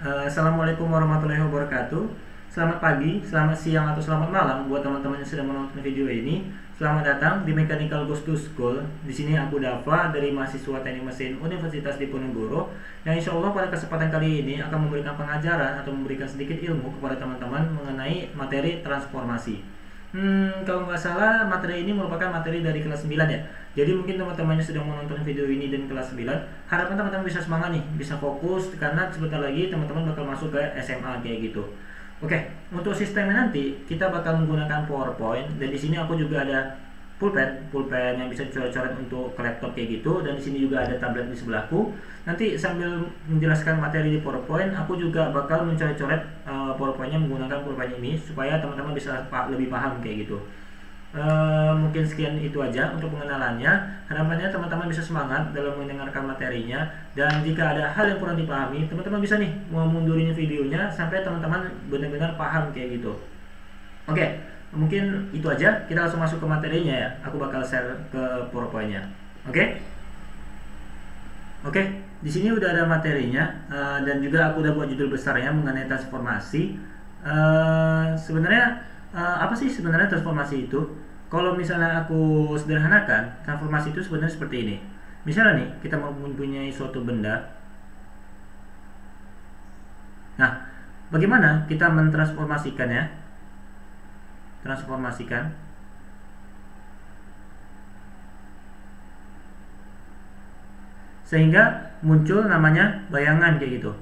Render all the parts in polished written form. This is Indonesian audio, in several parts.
Assalamualaikum warahmatullahi wabarakatuh. Selamat pagi, selamat siang, atau selamat malam buat teman-teman yang sedang menonton video ini. Selamat datang di Mechanical Goes to School. Di sini aku Dava dari mahasiswa Teknik Mesin Universitas Diponegoro, yang insya Allah pada kesempatan kali ini akan memberikan pengajaran atau memberikan sedikit ilmu kepada teman-teman mengenai materi transformasi. Kalau nggak salah materi ini merupakan materi dari kelas 9 ya. Jadi mungkin teman-teman yang sedang menonton video ini dan kelas 9, harapan teman-teman bisa semangat nih, bisa fokus karena sebentar lagi teman-teman bakal masuk ke SMA kayak gitu. Oke, untuk sistemnya nanti kita bakal menggunakan PowerPoint, dan di sini aku juga ada pulpen yang bisa dicoret-coret untuk ke laptop kayak gitu, dan di sini juga ada tablet di sebelahku. Nanti sambil menjelaskan materi di PowerPoint, aku juga bakal mencoret-coret PowerPointnya menggunakan pulpen ini supaya teman-teman bisa lebih paham kayak gitu. Mungkin sekian itu aja untuk pengenalannya. Harapannya teman-teman bisa semangat dalam mendengarkan materinya, dan jika ada hal yang kurang dipahami, teman-teman bisa nih memundurin videonya sampai teman-teman benar-benar paham kayak gitu. Oke, mungkin itu aja. Kita langsung masuk ke materinya ya. Aku bakal share ke PowerPoint-nya. Oke, di sini udah ada materinya, dan juga aku udah buat judul besarnya mengenai transformasi. Sebenarnya apa sih sebenarnya transformasi itu? Kalau misalnya aku sederhanakan, transformasi itu sebenarnya seperti ini. Misalnya nih, kita mempunyai suatu benda. Nah, bagaimana kita mentransformasikannya? Transformasikan. Sehingga muncul namanya bayangan kayak gitu.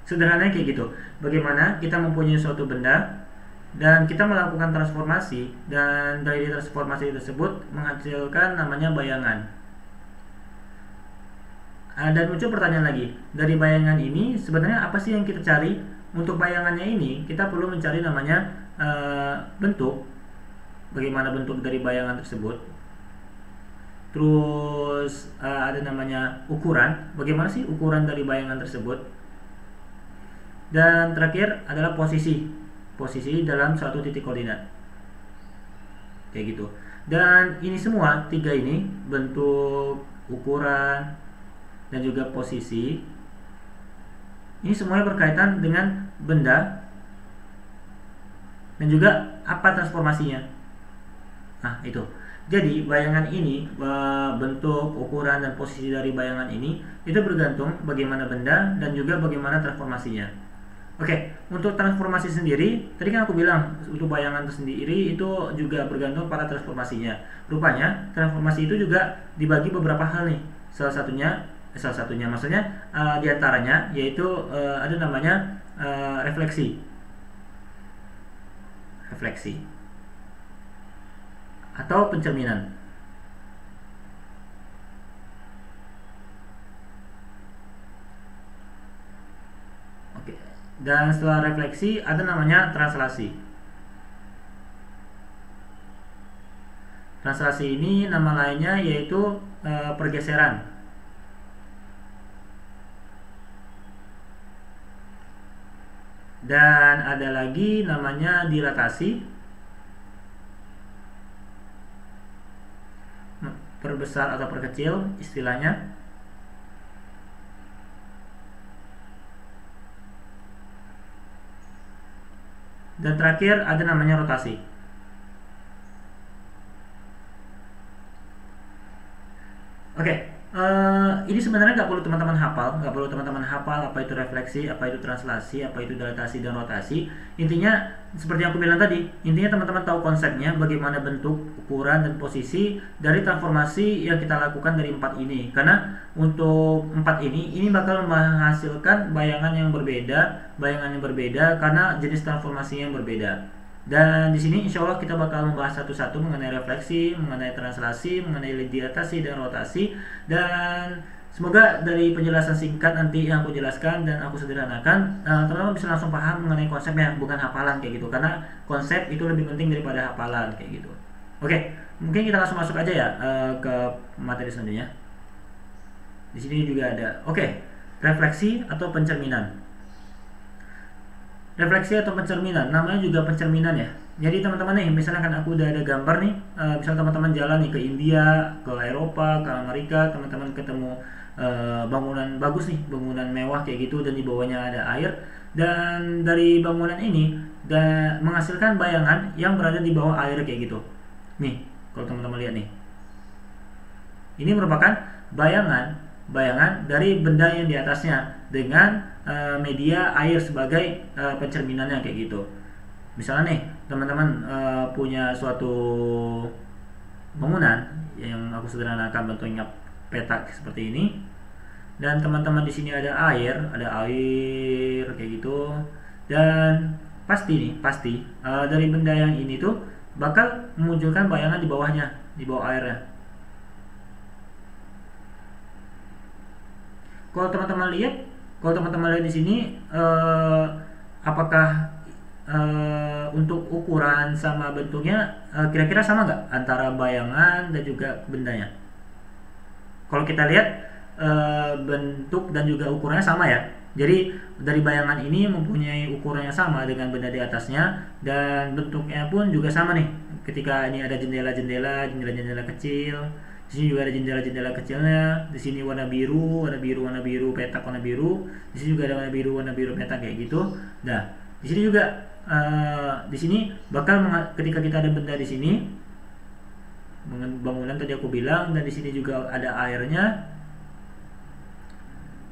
Sederhananya kayak gitu. Bagaimana kita mempunyai suatu benda dan kita melakukan transformasi, dan dari transformasi tersebut menghasilkan namanya bayangan. Dan muncul pertanyaan lagi, dari bayangan ini sebenarnya apa sih yang kita cari? Untuk bayangannya ini kita perlu mencari namanya bentuk. Bagaimana bentuk dari bayangan tersebut? Terus ada namanya ukuran. Bagaimana sih ukuran dari bayangan tersebut? Dan terakhir adalah posisi dalam suatu titik koordinat kayak gitu. Dan ini semua tiga ini, bentuk, ukuran, dan juga posisi, ini semuanya berkaitan dengan benda dan juga apa transformasinya. Nah itu, jadi bayangan ini, bentuk, ukuran, dan posisi dari bayangan ini itu bergantung bagaimana benda dan juga bagaimana transformasinya. Oke, untuk transformasi sendiri, tadi kan aku bilang untuk bayangan tersendiri itu juga bergantung pada transformasinya. Rupanya transformasi itu juga dibagi beberapa hal nih. Salah satunya maksudnya diantaranya yaitu ada namanya refleksi atau pencerminan. Dan setelah refleksi ada namanya translasi. Translasi ini nama lainnya yaitu pergeseran. Dan ada lagi namanya dilatasi, perbesar atau perkecil istilahnya. Dan terakhir ada namanya rotasi. Oke, ini sebenarnya nggak perlu teman-teman hafal, apa itu refleksi, apa itu translasi, apa itu dilatasi dan rotasi. Intinya seperti yang aku bilang tadi, intinya teman-teman tahu konsepnya, bagaimana bentuk, ukuran, dan posisi dari transformasi yang kita lakukan dari 4 ini. Karena untuk 4 ini bakal menghasilkan bayangan yang berbeda karena jenis transformasinya yang berbeda. Dan di sini insya Allah kita bakal membahas satu-satu mengenai refleksi, mengenai translasi, mengenai dilatasi dan rotasi. Dan semoga dari penjelasan singkat nanti yang aku jelaskan dan aku sederhanakan, teman-teman bisa langsung paham mengenai konsepnya, bukan hafalan kayak gitu. Karena konsep itu lebih penting daripada hafalan kayak gitu. Oke, mungkin kita langsung masuk aja ya ke materi selanjutnya. Di sini juga ada. Oke, refleksi atau pencerminan. refleksi atau pencerminan, namanya juga pencerminan ya. Jadi teman-teman nih, misalnya kan aku udah ada gambar nih, misalnya teman-teman jalan nih ke India, ke Eropa, ke Amerika, teman-teman ketemu bangunan bagus nih, bangunan mewah kayak gitu, dan di bawahnya ada air, dan dari bangunan ini menghasilkan bayangan yang berada di bawah air kayak gitu. Nih, kalau teman-teman lihat nih, ini merupakan bayangan dari benda yang di atasnya dengan media air sebagai pencerminannya kayak gitu. Misalnya nih, teman-teman punya suatu bangunan yang aku sederhanakan bentuknya petak seperti ini, dan teman-teman di sini ada air kayak gitu, dan pasti dari benda yang ini tuh bakal memunculkan bayangan di bawahnya, di bawah airnya. Kalau teman-teman lihat di sini, apakah untuk ukuran sama bentuknya kira-kira sama nggak antara bayangan dan juga bendanya? Kalau kita lihat bentuk dan juga ukurannya sama ya. Jadi dari bayangan ini mempunyai ukuran yang sama dengan benda di atasnya, dan bentuknya pun juga sama nih. Ketika ini ada jendela-jendela kecil, di sini juga ada jendela-jendela kecilnya. Di sini warna biru, petak warna biru. Di sini juga ada warna biru petak kayak gitu. Nah, di sini juga di sini bakal ketika kita ada benda di sini, bangunan tadi aku bilang, dan di sini juga ada airnya.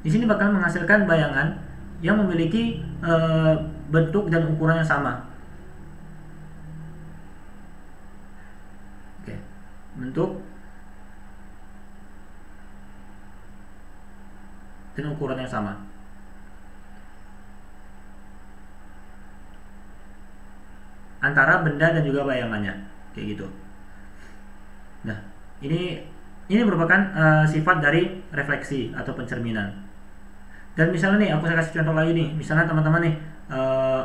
Di sini bakal menghasilkan bayangan yang memiliki bentuk dan ukuran yang sama. Oke, bentuk dan ukuran yang sama. Antara benda dan juga bayangannya, kayak gitu. Nah, ini merupakan sifat dari refleksi atau pencerminan. Dan misalnya nih, aku kasih contoh lagi nih. Misalnya teman-teman nih,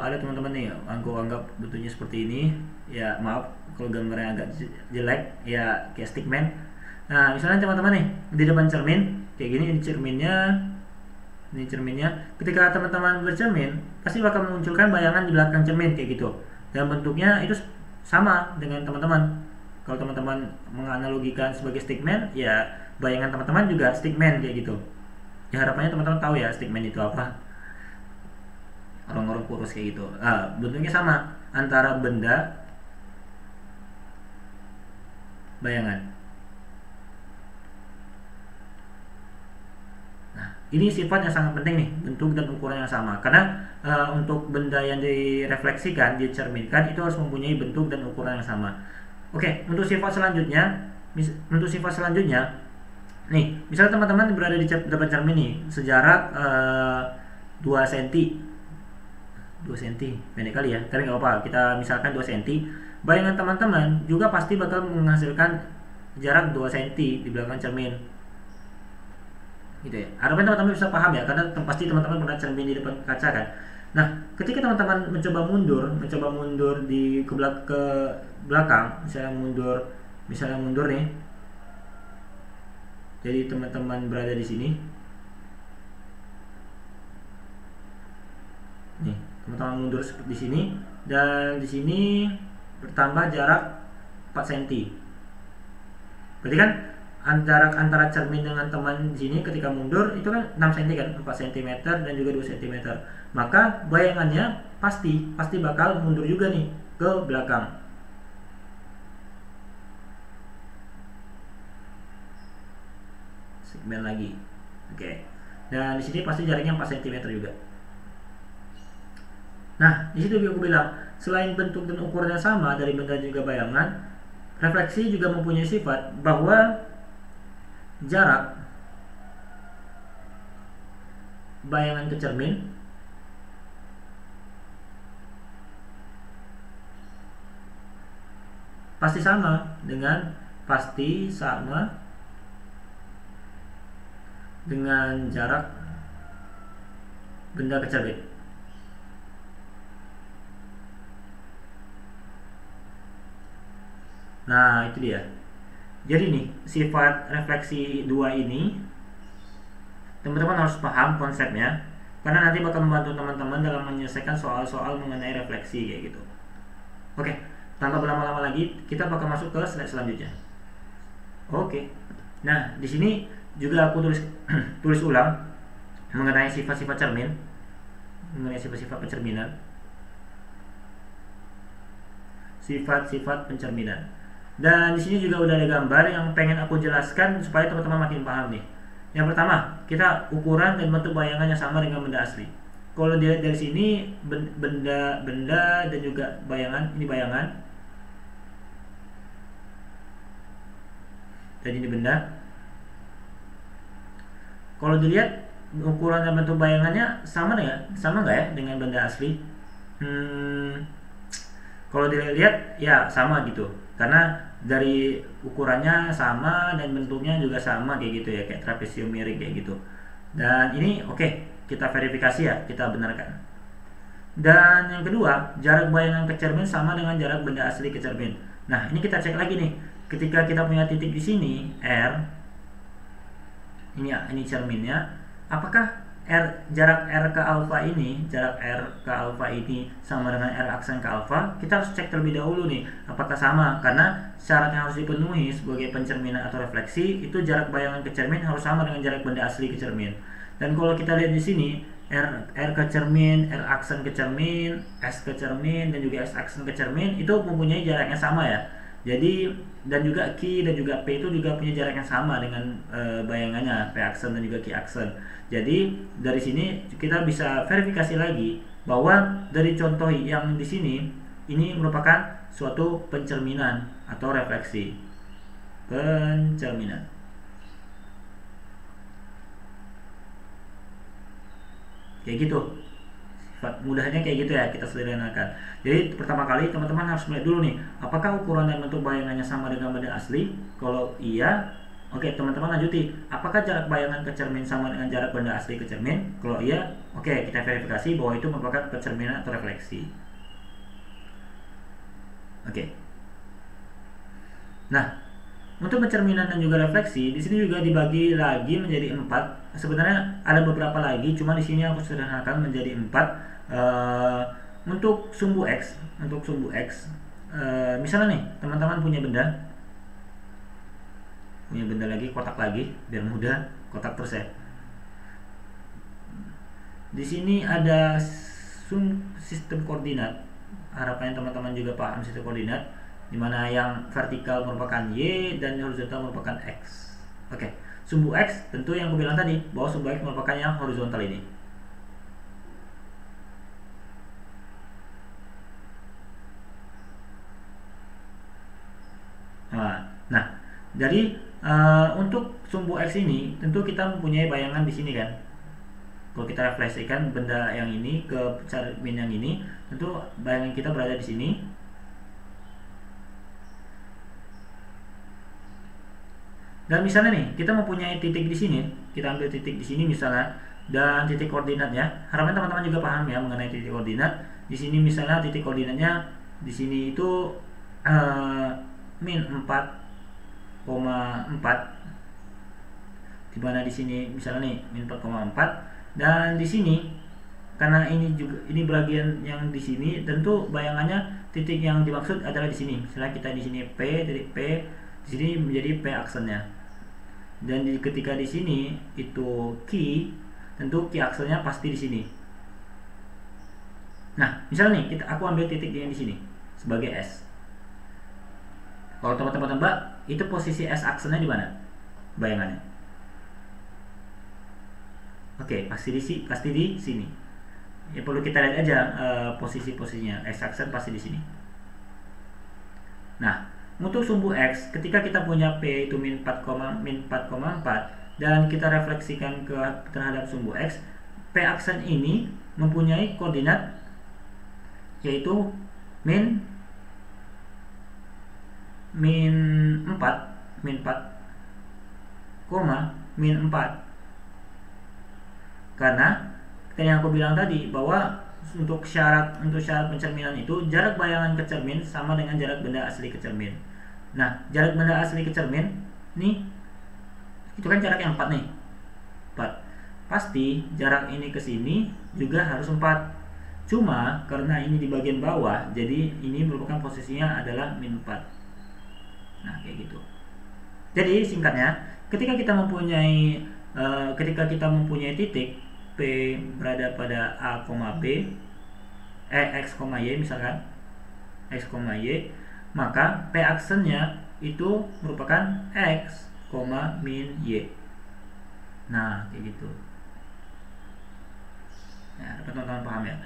ada teman-teman nih, aku anggap bentuknya seperti ini. Ya maaf kalau gambarnya agak jelek, ya kayak stickman. Nah, misalnya teman-teman nih di depan cermin kayak gini, ini cerminnya. Ketika teman-teman bercermin, pasti bakal memunculkan bayangan di belakang cermin kayak gitu. Dan bentuknya itu sama dengan teman-teman. Kalau teman-teman menganalogikan sebagai stickman, ya bayangan teman-teman juga stickman kayak gitu. Ya harapannya teman-teman tahu ya stickman itu apa. Orang-orang kurus kayak gitu. Bentuknya sama antara benda, bayangan. Nah, ini sifat yang sangat penting nih, bentuk dan ukuran yang sama. Karena untuk benda yang direfleksikan, dicerminkan, itu harus mempunyai bentuk dan ukuran yang sama. Oke, untuk sifat selanjutnya, nih, misalnya teman-teman berada di depan cermin nih, sejarak 2 cm, pendek kali ya, tapi nggak apa-apa, kita misalkan 2 cm. Bayangan teman-teman juga pasti bakal menghasilkan jarak 2 cm di belakang cermin, gitu ya. Harapan teman-teman bisa paham ya, karena pasti teman-teman pernah cermin di depan kaca kan. Nah, ketika teman-teman mencoba mundur ke belakang, misalnya mundur nih. Jadi teman-teman berada di sini. Nih, teman-teman mundur di sini, dan di sini bertambah jarak 4 cm. Berarti kan jarak antara cermin dengan teman di sini ketika mundur itu kan 6 cm kan, 4 cm dan juga 2 cm. Maka bayangannya pasti bakal mundur juga nih ke belakang. Segmen lagi. Oke. Dan di sini pasti jaraknya 4 cm juga. Nah, di situ aku bilang, selain bentuk dan ukurannya sama dari benda juga bayangan, refleksi juga mempunyai sifat bahwa jarak bayangan ke cermin pasti sama dengan jarak benda ke cermin. Nah, itu dia. Jadi nih, sifat refleksi 2 ini teman-teman harus paham konsepnya. karena nanti bakal membantu teman-teman dalam menyelesaikan soal-soal mengenai refleksi kayak gitu. Oke, tanpa berlama-lama lagi, kita bakal masuk ke slide selanjutnya. Oke, nah di sini juga aku tulis ulang mengenai sifat-sifat cermin, mengenai sifat-sifat pencerminan, sifat-sifat pencerminan. Dan di sini juga udah ada gambar yang pengen aku jelaskan supaya teman-teman makin paham nih. Yang pertama, kita ukuran dan bentuk bayangannya sama dengan benda asli. Kalau dilihat dari sini, benda dan juga bayangan, ini bayangan, dan ini benda. Kalau dilihat ukuran dan bentuk bayangannya sama nggak ya dengan benda asli? Kalau dilihat ya sama gitu, karena dari ukurannya sama dan bentuknya juga sama kayak gitu ya, kayak trapesium miring kayak gitu. Dan ini oke, kita verifikasi ya, kita benarkan. Dan yang kedua, jarak bayangan ke cermin sama dengan jarak benda asli ke cermin. Nah, ini kita cek lagi nih. Ketika kita punya titik di sini R, ini ya, ini cerminnya, apakah jarak R ke alfa ini, sama dengan R aksen ke alfa? Kita harus cek terlebih dahulu nih, apakah sama, karena syarat yang harus dipenuhi sebagai pencerminan atau refleksi itu jarak bayangan ke cermin harus sama dengan jarak benda asli ke cermin. Dan kalau kita lihat di sini, R ke cermin, R aksen ke cermin, S ke cermin, dan juga S aksen ke cermin itu mempunyai jaraknya sama ya. Jadi, dan juga Q dan juga P itu juga punya jarak yang sama dengan bayangannya, P aksen dan juga Q aksen. Jadi dari sini kita bisa verifikasi lagi bahwa dari contoh yang di sini ini merupakan suatu pencerminan atau refleksi. Pencerminan. Kayak gitu. Sifat mudahnya kayak gitu ya, kita sederhanakan. Jadi pertama kali teman-teman harus melihat dulu nih, apakah ukuran dan bentuk bayangannya sama dengan benda asli? Kalau iya, oke, teman-teman lanjuti. Apakah jarak bayangan ke cermin sama dengan jarak benda asli ke cermin? Kalau iya, oke, kita verifikasi bahwa itu merupakan pencerminan atau refleksi. Oke. Nah, untuk pencerminan dan juga refleksi, di sini juga dibagi lagi menjadi 4. Sebenarnya ada beberapa lagi, cuma di sini aku sederhanakan menjadi 4. Untuk sumbu X, misalnya nih, teman-teman punya benda lagi, kotak lagi, biar mudah, kotak terus ya. Di sini ada sistem koordinat. Harapannya teman-teman juga paham sistem koordinat, dimana yang vertikal merupakan Y dan horizontal merupakan X. Oke, sumbu X tentu yang aku bilang tadi, bahwa sumbu X merupakan yang horizontal ini. Nah, dari untuk sumbu X ini tentu kita mempunyai bayangan di sini kan. Kalau kita refleksikan benda yang ini ke cermin yang ini, tentu bayangan kita berada di sini. Dan misalnya nih, kita mempunyai titik di sini, kita ambil titik di sini misalnya, dan titik koordinatnya. Harapan teman-teman juga paham ya mengenai titik koordinat. Di sini misalnya titik koordinatnya di sini itu min 4,4, dimana di sini misalnya nih min 4,4, dan di sini karena ini bagian yang di sini, tentu bayangannya titik yang dimaksud adalah di sini. Misalnya kita di sini P, titik P, di sini menjadi P aksennya. Dan ketika di sini itu Q, tentu Q aksennya pasti di sini. Nah, misalnya nih aku ambil titik yang di sini sebagai S. Kalau teman-teman tebak, itu posisi S aksennya di mana? Bayangannya. Oke, pasti di sini. Ya perlu kita lihat aja posisi-posisinya. S aksen pasti di sini. Nah, untuk sumbu X, ketika kita punya P itu min 4,4 dan kita refleksikan terhadap sumbu X, P aksen ini mempunyai koordinat yaitu min 4, min 4. Karena yang aku bilang tadi bahwa untuk syarat pencerminan itu jarak bayangan ke cermin sama dengan jarak benda asli ke cermin. Nah, jarak benda asli ke cermin nih itu kan jarak yang 4 nih. 4. pasti jarak ini ke sini juga harus 4. Cuma karena ini di bagian bawah, jadi ini merupakan posisinya adalah min 4. Nah, kayak gitu. Jadi singkatnya, ketika kita mempunyai titik P berada pada A, B, X, Y misalkan, X, Y, maka P aksennya itu merupakan X, min Y. Nah, kayak gitu. Nah, dapat teman-teman paham ya.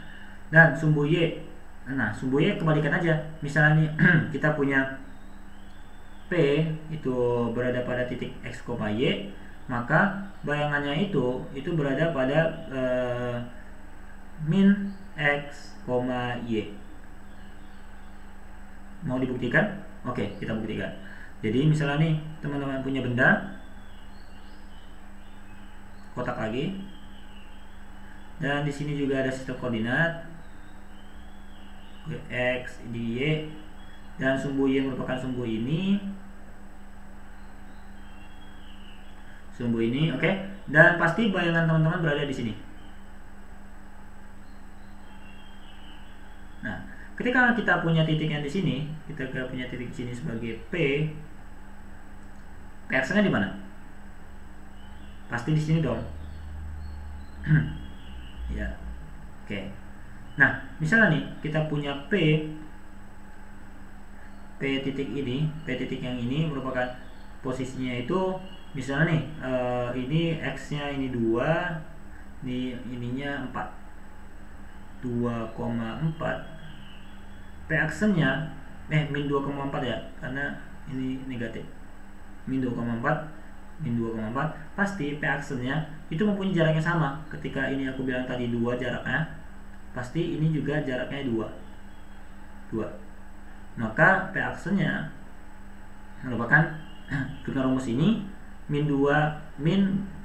Dan sumbu Y, nah sumbu Y kebalikan aja. Misalnya nih kita punya P itu berada pada titik X, Y, maka bayangannya itu berada pada min X, Y. Mau dibuktikan? Oke, kita buktikan. Jadi misalnya nih teman-teman punya benda kotak lagi, dan di sini juga ada sistem koordinat X di Y, dan sumbu Y merupakan sumbu ini, oke. Dan pasti bayangan teman-teman berada di sini. Nah, ketika kita punya titik yang di sini, kita punya titik di sini sebagai P aksennya di mana? Pasti di sini dong. Ya, oke. Nah, misalnya nih kita punya P titik ini, P titik yang ini merupakan posisinya itu, misalnya nih ini X nya ini 2, di ininya 4, 2,4. P aksennya min 2,4 ya, karena ini negatif. Min 2,4, pasti P aksennya itu mempunyai jaraknya sama. Ketika ini aku bilang tadi 2 jaraknya, pasti ini juga jaraknya 2. Maka P aksennya merupakan dengan rumus ini min 2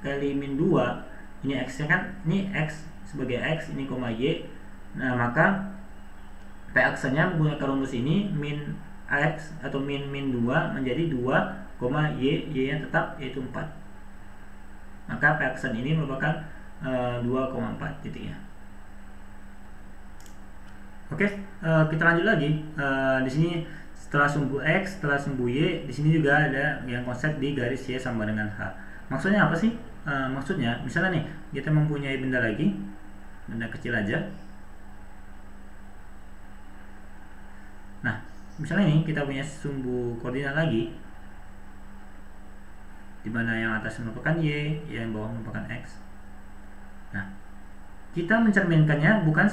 kali min 2, ini X nya kan, ini X sebagai X, ini koma Y. Nah, maka P aksennya menggunakan rumus ini min X atau min 2 menjadi 2, Y nya tetap yaitu 4. Maka P aksen ini merupakan 2,4 titiknya. Oke, kita lanjut lagi. Di sini setelah sumbu X, setelah sumbu Y, di sini juga ada yang konsep di garis Y sama dengan H. Maksudnya apa sih? Maksudnya, misalnya nih, kita mempunyai benda lagi, benda kecil aja. Nah, misalnya nih kita punya sumbu koordinat lagi, di mana yang atas merupakan Y, yang bawah merupakan X. Nah, kita mencerminkannya bukan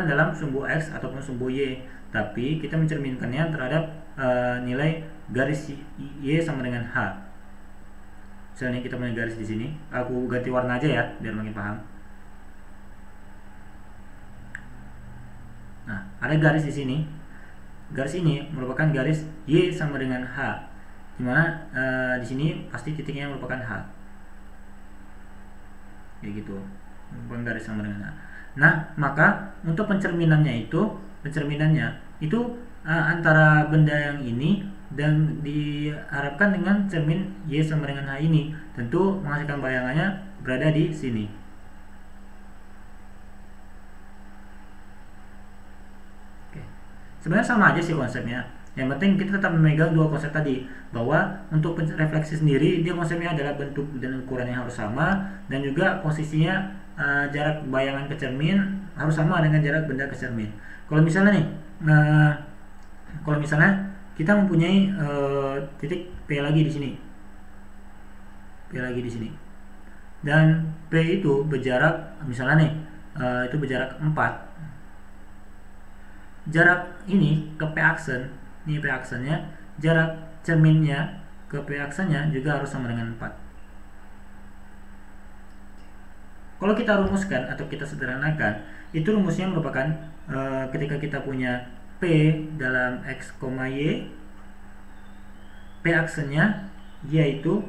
dalam sumbu X ataupun sumbu Y, tapi kita mencerminkannya terhadap nilai garis Y sama dengan H. Misalnya kita punya garis di sini, aku ganti warna aja ya biar makin paham. Nah, ada garis di sini. Garis ini merupakan garis Y sama dengan H, dimana di sini pasti titiknya merupakan H, kayak gitu, merupakan garis sama dengan H. Nah, maka untuk pencerminannya itu antara benda yang ini dan diharapkan dengan cermin Y sama dengan H ini tentu menghasilkan bayangannya berada di sini. Oke. Sebenarnya sama aja sih konsepnya. Yang penting kita tetap memegang dua konsep tadi, bahwa untuk refleksi sendiri dia konsepnya adalah bentuk dan ukurannya harus sama, dan juga posisinya jarak bayangan ke cermin harus sama dengan jarak benda ke cermin. Kalau misalnya kita mempunyai titik P lagi di sini, dan P itu berjarak misalnya itu berjarak 4. Jarak ini ke P aksen, ini P aksennya, jarak cerminnya ke P aksennya juga harus sama dengan 4. Kalau kita rumuskan atau kita sederhanakan, itu rumusnya merupakan ketika kita punya P dalam X, Y, P aksennya yaitu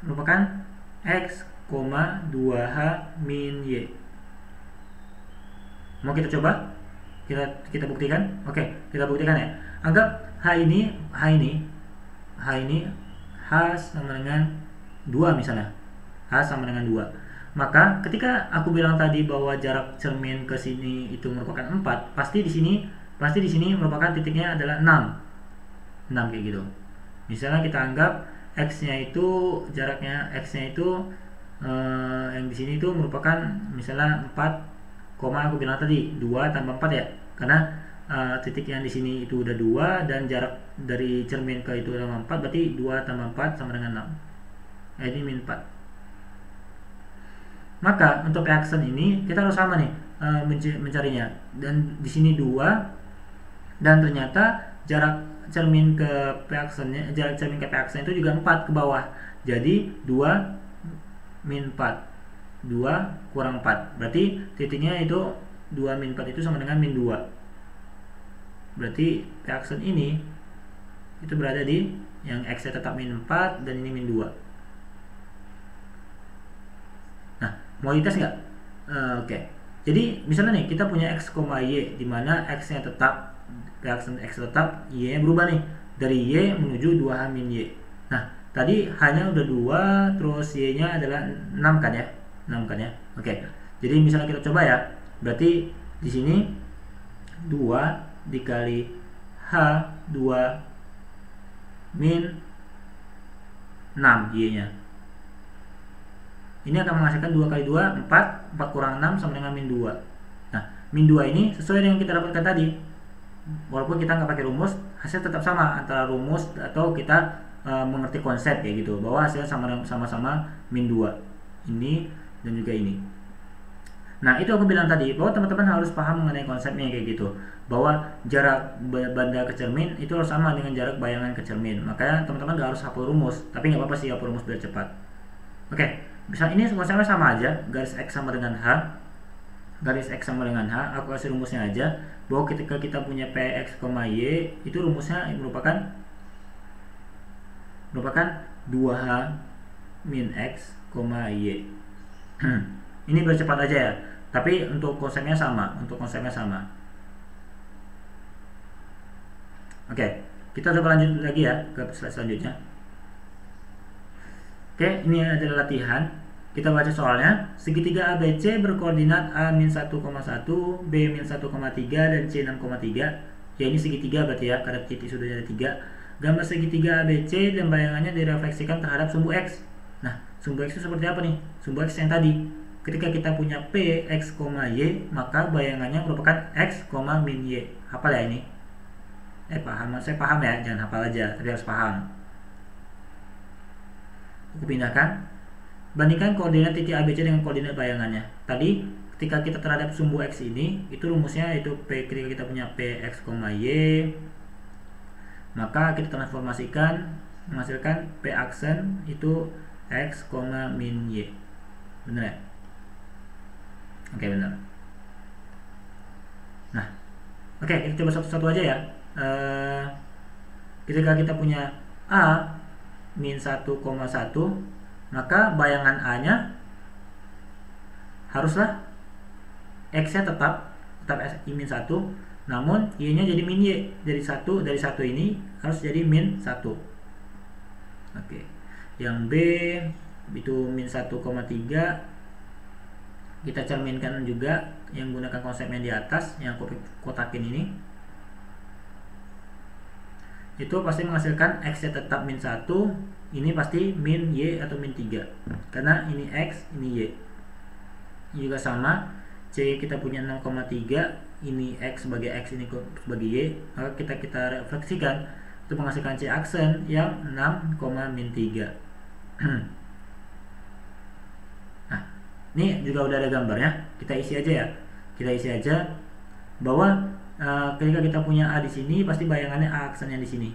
merupakan X, 2H min Y. Mau kita coba? Kita buktikan? Oke, kita buktikan ya. Anggap H ini H sama dengan 2 misalnya. H sama dengan 2. Maka ketika aku bilang tadi bahwa jarak cermin ke sini itu merupakan 4, pasti di sini merupakan titiknya adalah 6 kayak gitu. Misalnya kita anggap x-nya itu jaraknya x-nya itu yang di sini itu merupakan misalnya 4, aku bilang tadi 2 tambah 4 ya. Karena titik yang di sini itu udah 2 dan jarak dari cermin ke itu adalah 4, berarti 2 tambah 4 sama dengan 6. Ini min 4. Maka untuk P aksen ini kita harus sama nih mencarinya. Dan di sini 2 dan ternyata jarak cermin ke P aksennya, jarak cermin ke P aksen itu juga 4 ke bawah. Jadi 2 min 4. 2 kurang 4. Berarti titiknya itu 2 min 4 itu sama dengan min 2. Berarti P aksen ini itu berada di yang X-nya tetap min 4 dan ini min 2. Mau dites nggak? Oke. Jadi misalnya nih kita punya x, y di mana x-nya tetap, aksen x tetap, y-nya berubah nih dari y menuju 2h min y. Nah, tadi hanya udah 2 terus y-nya adalah 6 kan ya? 6 kan ya? Oke. Jadi misalnya kita coba ya. Berarti di sini 2 dikali h 2 min 6 y-nya. Ini akan menghasilkan 2 kali 2, 4 kurang 6 sama dengan min 2. Nah, min 2 ini sesuai dengan kita dapatkan tadi. Walaupun kita nggak pakai rumus, hasil tetap sama antara rumus atau kita mengerti konsep kayak gitu, bahwa hasilnya sama-sama min 2. Ini dan juga ini. Nah, itu aku bilang tadi, bahwa teman-teman harus paham mengenai konsepnya kayak gitu. Bahwa jarak benda ke cermin itu harus sama dengan jarak bayangan ke cermin. Makanya teman-teman nggak harus hafal rumus, tapi nggak apa-apa sih hafal rumus biar cepat. Oke. Bisa ini konsepnya sama aja, garis X sama dengan H. Garis X sama dengan H, aku kasih rumusnya aja. Bahwa ketika kita punya Px, Y, itu rumusnya merupakan 2H min X, Y. Ini biar cepat aja ya. Tapi untuk konsepnya sama, Oke, kita coba lanjut lagi ya ke slide selanjutnya. Oke, ini adalah latihan. Kita baca soalnya. Segitiga ABC berkoordinat A-1,1, B-1,3 dan C6,3. Ya, ini segitiga berarti ya, karena titik sudah ada 3. Gambar segitiga ABC dan bayangannya direfleksikan terhadap sumbu X. Nah, sumbu X itu seperti apa nih? Sumbu X yang tadi. Ketika kita punya P, X, Y, maka bayangannya merupakan X, min Y. Hafal ya ini? Paham? Saya paham ya, jangan hafal aja, tapi harus paham. Aku pindahkan. Bandingkan koordinat titik ABC dengan koordinat bayangannya. Tadi ketika kita terhadap sumbu X ini, itu rumusnya itu P, ketika kita punya P, X, Y, maka kita transformasikan menghasilkan P aksen itu X, min Y. Benar ya? Oke, benar. Nah, oke, kita coba satu-satu aja ya. Ketika kita punya A min 1,1, maka bayangan A-nya haruslah X-nya tetap min 1, namun Y-nya jadi min Y. Dari 1 ini harus jadi min 1. Oke. Yang B itu min 1,3, kita cerminkan juga yang gunakan konsepnya di atas yang aku kotakin ini. Itu pasti menghasilkan X-nya tetap min 1, ini pasti min Y atau min 3 karena ini X, ini Y. Ini juga sama, C kita punya 6,3, ini X sebagai X, ini sebagai Y, maka kita refleksikan itu menghasilkan C aksen yang 6, min 3. Nah, ini juga udah ada gambarnya, kita isi aja ya. Kita isi aja bahwa ketika kita punya A di sini, pasti bayangannya A aksennya di sini.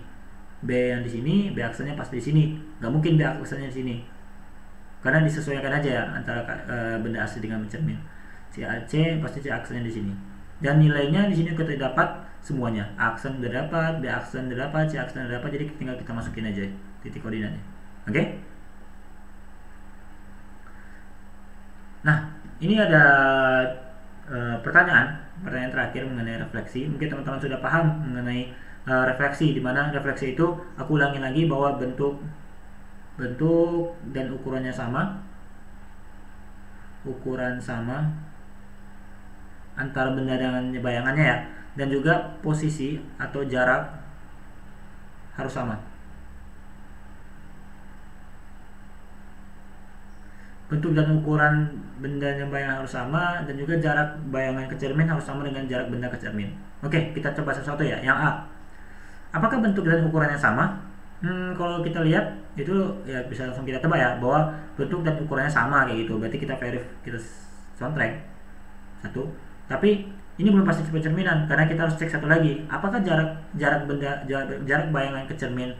B yang di sini, B aksennya pasti di sini. Nggak mungkin B aksennya di sini. Karena disesuaikan aja ya antara benda asli dengan mencermin. C pasti C aksennya di sini. Dan nilainya di sini kita dapat semuanya. A aksen udah dapat, B aksen udah dapat, C aksen udah dapat. Jadi tinggal kita masukin aja titik koordinatnya. Oke? Nah, ini ada pertanyaan terakhir mengenai refleksi. Mungkin teman-teman sudah paham mengenai refleksi, di mana refleksi itu aku ulangin lagi bahwa bentuk dan ukurannya sama. ukuran sama antara benda dengan bayangannya ya, dan juga posisi atau jarak harus sama. Bentuk dan ukuran benda yang bayangan harus sama, dan juga jarak bayangan ke cermin harus sama dengan jarak benda ke cermin. Oke, kita coba satu-satu ya. Yang A, apakah bentuk dan ukurannya sama? Kalau kita lihat itu ya bisa langsung kita tebak ya bahwa bentuk dan ukurannya sama kayak gitu. Berarti kita kita soundtrack satu. Tapi ini belum pasti pencerminan karena kita harus cek satu lagi. Apakah jarak bayangan ke cermin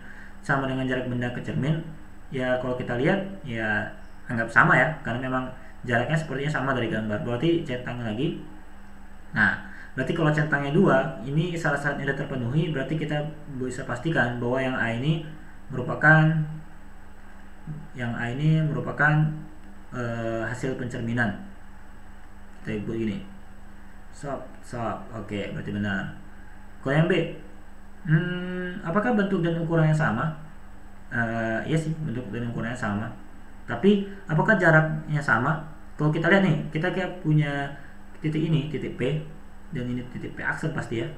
sama dengan jarak benda ke cermin? Ya kalau kita lihat ya anggap sama ya, karena memang jaraknya sepertinya sama dari gambar. Berarti centangnya lagi. Nah, berarti kalau centangnya 2, ini salah satunya sudah terpenuhi, berarti kita bisa pastikan bahwa yang A ini merupakan hasil pencerminan. Kita buat gini. Sop. Oke, berarti benar. Kalau yang B, apakah bentuk dan ukurannya sama? Iya sih, bentuk dan ukurannya sama. Tapi apakah jaraknya sama? Kalau kita lihat nih, kita kayak punya titik ini, titik P, dan ini titik P aksen pasti ya.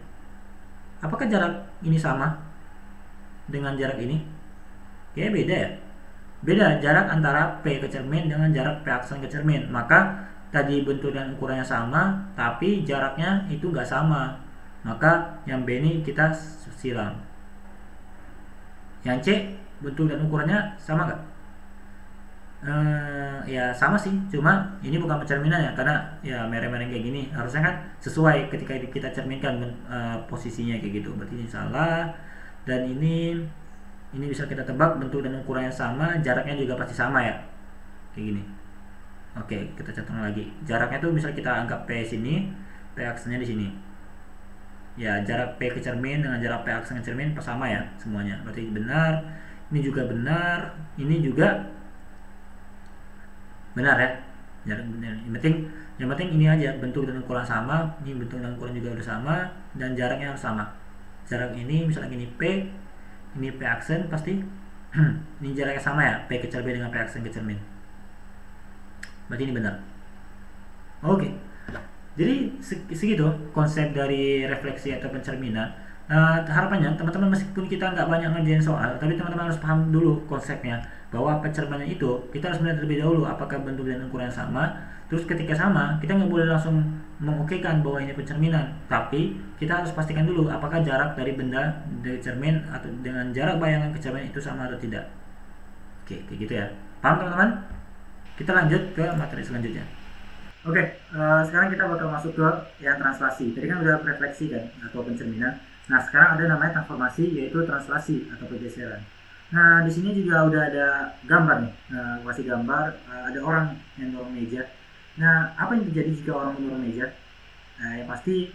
Apakah jarak ini sama dengan jarak ini? Kayaknya beda ya. Beda jarak antara P ke cermin dengan jarak P aksen ke cermin. Maka tadi bentuk dan ukurannya sama, tapi jaraknya itu nggak sama. Maka yang B ini kita siram. Yang C, bentuk dan ukurannya sama nggak? Ya sama sih, cuma ini bukan pencerminan ya, karena ya mereng-mereng kayak gini harusnya kan sesuai ketika kita cerminkan posisinya kayak gitu. Berarti ini salah. Dan ini bisa kita tebak bentuk dan ukurannya sama, jaraknya juga pasti sama ya, kayak gini. Oke, kita catat lagi. Jaraknya tuh bisa kita anggap P sini, P aksennya di sini. Ya, jarak P ke cermin dengan jarak P aksen ke cermin sama ya semuanya. Berarti benar. Ini juga benar. Ini juga benar ya. Yang penting ini aja, bentuk dan ukuran sama. Ini bentuk dan ukuran juga udah sama, dan jaraknya harus sama. Jarak ini misalnya ini P, ini P aksen pasti. Ini jaraknya sama ya, P ke cermin dengan P aksen ke cermin. Berarti ini benar. Oke. Jadi segitu konsep dari refleksi atau pencerminan. Harapannya teman-teman, meskipun kita nggak banyak ngerjain soal, tapi teman-teman harus paham dulu konsepnya, bahwa pencerminan itu kita harus melihat terlebih dahulu apakah bentuk dan ukuran sama. Terus ketika sama, kita nggak boleh langsung mengokekan bahwa ini pencerminan, tapi kita harus pastikan dulu apakah jarak dari benda dari cermin atau dengan jarak bayangan ke cermin itu sama atau tidak. Oke, kayak gitu ya. Paham teman-teman? Kita lanjut ke materi selanjutnya. Oke, sekarang kita bakal masuk ke yang translasi. Tadi kan udah refleksi kan atau pencerminan. Nah, sekarang ada namanya transformasi, yaitu translasi atau pergeseran. Nah, di sini juga udah ada gambar nih. Nah, kasih gambar, ada orang yang dorong meja. Nah, apa yang terjadi jika orang mendorong meja? Nah, yang pasti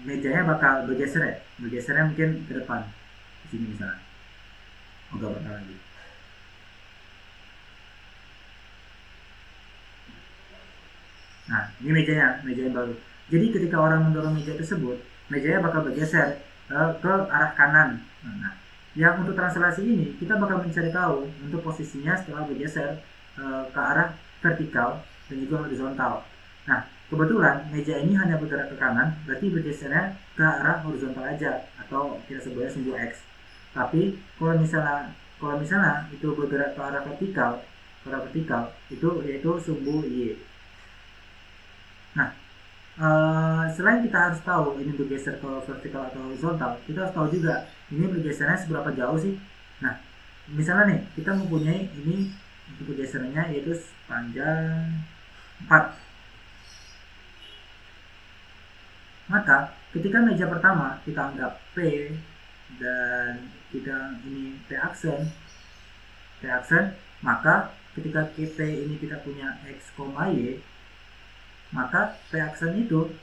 mejanya bakal bergeser ya. Bergesernya mungkin ke depan. Di sini misalnya. Oh, gambar lagi. Nah, ini mejanya yang baru. Jadi ketika orang mendorong meja tersebut, mejanya bakal bergeser ke arah kanan. Nah, yang untuk translasi ini kita bakal mencari tahu untuk posisinya setelah bergeser ke arah vertikal dan juga horizontal. Nah, kebetulan meja ini hanya bergerak ke kanan, berarti bergesernya ke arah horizontal aja, atau kita sebutnya sumbu X. Tapi kalau misalnya itu bergerak ke arah vertikal, itu yaitu sumbu Y. Nah, selain kita harus tahu ini bergeser ke vertikal atau horizontal, kita harus tahu juga ini bergesernya seberapa jauh sih. Nah, misalnya nih kita mempunyai ini untuk bergesernya yaitu sepanjang 4. Maka ketika meja pertama kita anggap P dan kita ini P aksen, maka ketika P ini kita punya X, Y, maka P aksen itu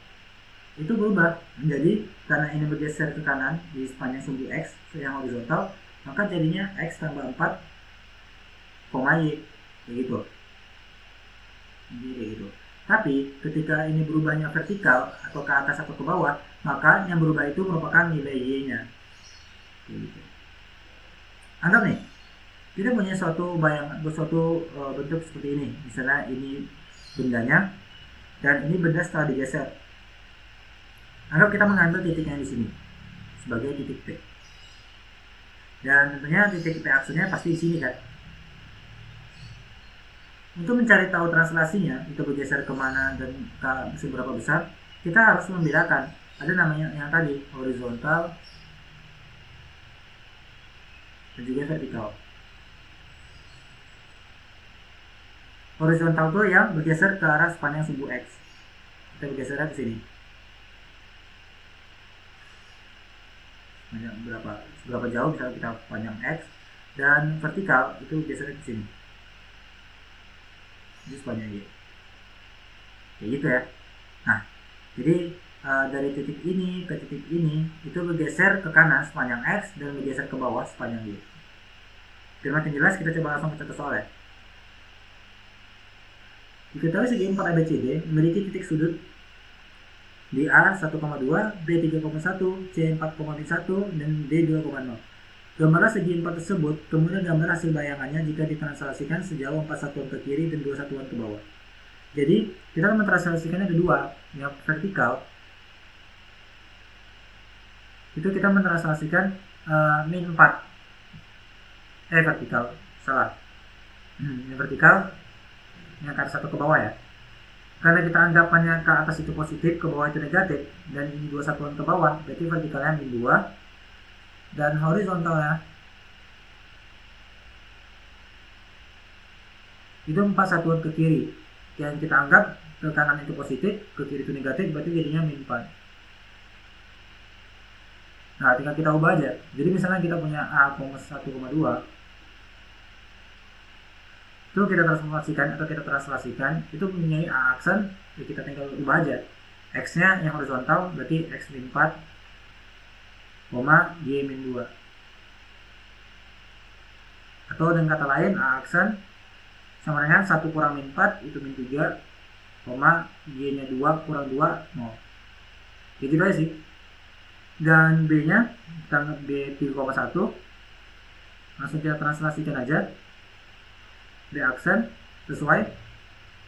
berubah menjadi, karena ini bergeser ke kanan di sepanjang sumbu X yang horizontal, maka jadinya X tambah 4, Y, begitu. Tapi ketika ini berubahnya vertikal atau ke atas atau ke bawah, maka yang berubah itu merupakan nilai Y-nya. Begitu. Anggap nih, kita punya suatu bentuk seperti ini. Misalnya ini bendanya, dan ini benda setelah digeser. Anggap kita mengambil titiknya di sini sebagai titik P, dan tentunya titik P aksennya pasti di sini kan. Untuk mencari tahu translasinya itu bergeser kemana dan seberapa besar, kita harus membedakan. Ada namanya yang tadi horizontal dan juga vertikal. Horizontal itu yang bergeser ke arah sepanjang sumbu X. Kita bergeser ke sini. Berapa jauh misalnya kita panjang X, dan vertikal itu bergeser ke sini. Ini sepanjang Y. Kayak gitu ya. Nah, jadi dari titik ini ke titik ini itu bergeser ke kanan sepanjang X dan bergeser ke bawah sepanjang Y. Biar makin jelas, kita coba langsung mencatat soal ya. Diketahui segi 4 ABCD memiliki titik sudut di A 1,2, B 3,1, C 4,1, dan D 2,0. Gambarlah segi 4 tersebut, kemudian gambar hasil bayangannya jika ditranslasikan sejauh 4 satuan ke kiri dan 2 satuan ke bawah. Jadi, kita mentranslasikannya ada dua. Yang vertikal, itu kita mentranslasikan min 4. Vertikal, salah. Yang vertikal, yang ke atas 1 ke bawah ya. Karena kita anggapannya ke atas itu positif, ke bawah itu negatif, dan ini 2 satuan ke bawah, berarti vertikalnya min 2. Dan horizontalnya itu 4 satuan ke kiri. Yang kita anggap ke kanan itu positif, ke kiri itu negatif, berarti jadinya min 4. Nah, tinggal kita ubah aja. Jadi misalnya kita punya A, 1,2, itu kita translasikan itu mempunyai A aksen, ya kita tinggal ubah aja. X nya yang horizontal berarti X min 4, Y min 2. Atau dengan kata lain, A aksen sama dengan 1 kurang min 4 itu min 3, Y nya 2 kurang 2, 0. Jadi gitu aja sih. Dan B nya kita anggap B 3,1, langsung kita translasikan aja. B aksen sesuai,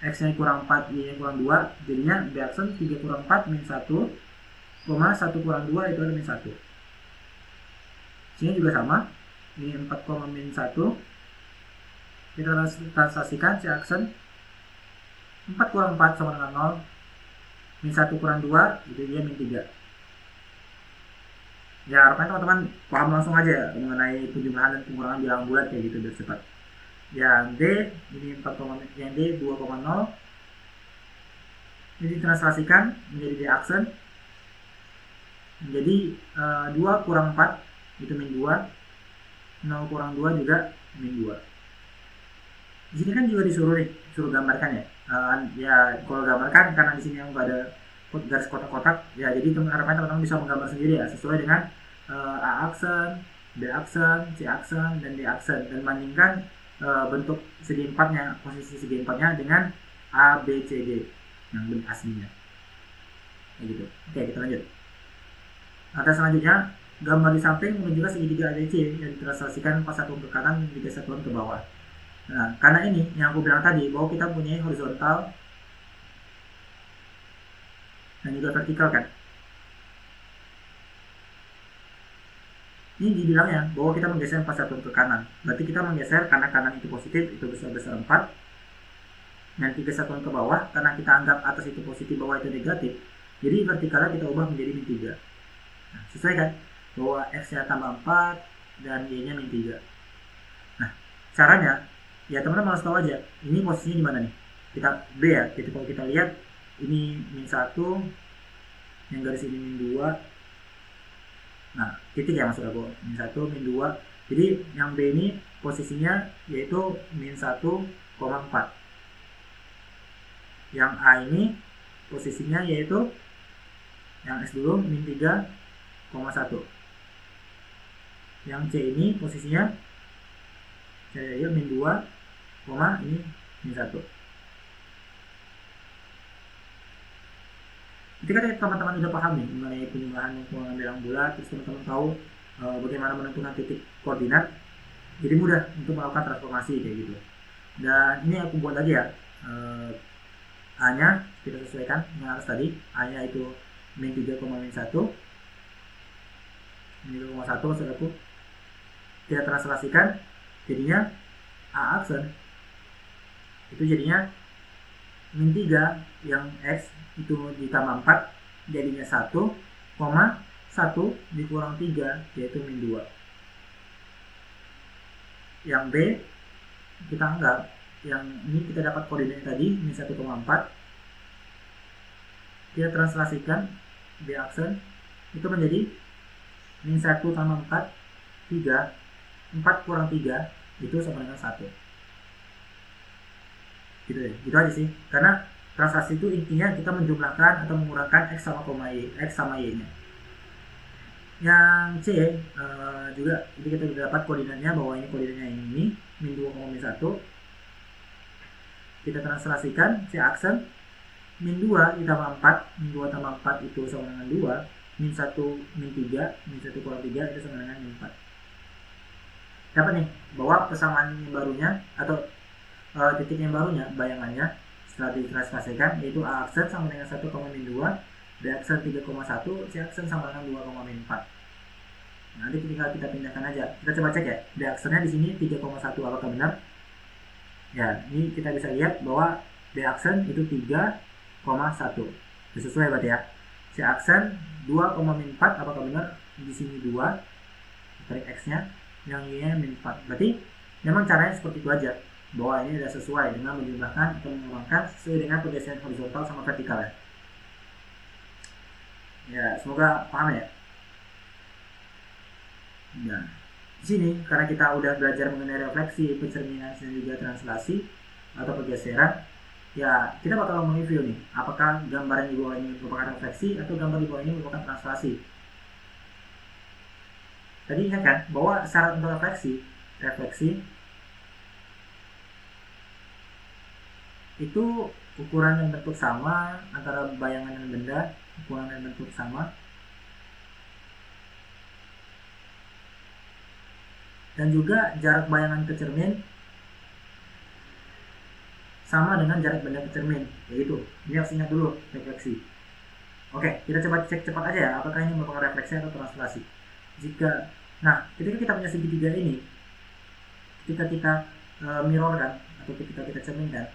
X nya kurang 4, Y nya kurang 2, jadinya B aksen 3 kurang 4 min 1, 1 kurang 2 itu ada min 1. Sini juga sama, ini 4, min 1, kita translasikan C aksen 4 kurang 4 sama dengan 0, min 1 kurang 2 itu dia min 3. Ya harapannya teman-teman paham langsung aja ya, mengenai penjumlahan dan pengurangan bilangan bulat kayak gitu biar cepat. Yang D ini 4, yang D 2,0 ini ditranslasikan menjadi D aksen menjadi 2 kurang 4 itu min 2, 0 kurang 2 juga min 2. Di sini kan juga disuruh gambarkan ya. Ya kalau gambarkan karena di sini yang nggak ada garis kotak-kotak ya, jadi harapannya teman-teman bisa menggambar sendiri ya sesuai dengan A aksen, B aksen, C aksen, dan D aksen, dan bandingkan bentuk segi empatnya, posisi segi empatnya dengan A, B, C, D yang bentuk aslinya kayak gitu. Oke, kita lanjut. Atas selanjutnya, gambar di samping menunjukkan segitiga ABC yang ditranslasikan 4 satuan ke kanan dan 3 satuan ke bawah. Nah, karena ini yang aku bilang tadi bahwa kita punya horizontal dan juga vertikal kan. Ini dibilangnya bahwa kita menggeser 4 satuan ke kanan. Berarti kita menggeser karena kanan itu positif, itu besar-besar 4. Dan 3 satuan ke bawah, karena kita anggap atas itu positif, bawah itu negatif. Jadi vertikalnya kita ubah menjadi min 3. Nah, sesuai kan? Bahwa X-nya tambah 4 dan Y-nya min 3. Nah, caranya, ya teman-teman harus tahu aja, ini posisinya di mana nih? Kita B ya, jadi kalau kita lihat, ini min 1, yang garis ini min 2. Nah, titik ya maksud aku, min 1, min 2. Jadi yang B ini posisinya yaitu min 1,4. Yang A ini posisinya yaitu, yang S dulu, min 3,1. Yang C ini posisinya saya min 2, ini min 1. Ketika teman-teman sudah paham nih mengenai penjumlahan dan pengurangan bilangan bulat, terus teman-teman tahu bagaimana menentukan titik koordinat, jadi mudah untuk melakukan transformasi kayak gitu. Dan ini aku buat lagi ya A nya kita sesuaikan dengan atas tadi, A nya itu min 3, min 1, min 3,1 maksud aku. Kita translasikan jadinya A aksen itu jadinya min 3 yang X itu ditambah 4 jadinya 1, 1 dikurang 3 yaitu min 2. Yang B kita anggap yang ini kita dapat koordinatnya tadi min 1,4, kita translasikan B aksen itu menjadi min 1 tambah 4, 3, 4 kurang 3 itu sama dengan 1. Gitu ya, gitu aja sih. Karena translasi itu intinya kita menjumlahkan atau mengurangkan X sama Y, X sama Y nya. Yang C juga itu kita sudah dapat koordinatnya bahwa ini koordinatnya ini min 2, min 1. Kita translasikan C aksen min 2 ditambah 4, min 2 tambah 4 itu sama dengan 2, min 1 min 3, min 1 kurang 3 itu sama dengan min 4. Dapat nih bahwa persamaan yang barunya atau titik yang barunya bayangannya setelah ditranslasikan yaitu A aksen sama dengan 1, min 2, B aksen 3,1, C aksen sama dengan 2, min 4. Nanti tinggal kita pindahkan aja. Kita coba cek ya. B aksennya di sini 3,1 apakah benar? Ya, ini kita bisa lihat bahwa B aksen itu 3,1. Sesuai berarti ya. C aksen 2, min 4 apakah benar? Di sini 2. Tarik X-nya, yang Y-nya min 4. Berarti memang caranya seperti itu aja. Bahwa ini sudah sesuai dengan menjumlahkan atau mengurangkan sesuai dengan pergeseran horizontal sama vertikal ya. Ya, semoga paham ya. Nah, di sini karena kita udah belajar mengenai refleksi, pencerminan dan juga translasi atau pergeseran, ya kita bakal mereview nih, apakah gambar yang di bawah ini merupakan refleksi atau gambar di bawah ini merupakan translasi. Tadi ingat kan bahwa syarat untuk refleksi itu ukuran dan bentuk sama antara bayangan dan benda, ukuran dan bentuk sama, dan juga jarak bayangan ke cermin sama dengan jarak benda ke cermin, begitu. Ini harus ingat dulu refleksi. Oke, kita coba cek cepat aja ya, apakah ini merupakan refleksi atau translasi. Ketika kita punya segitiga ini, ketika kita mirrorkan atau ketika kita cerminkan,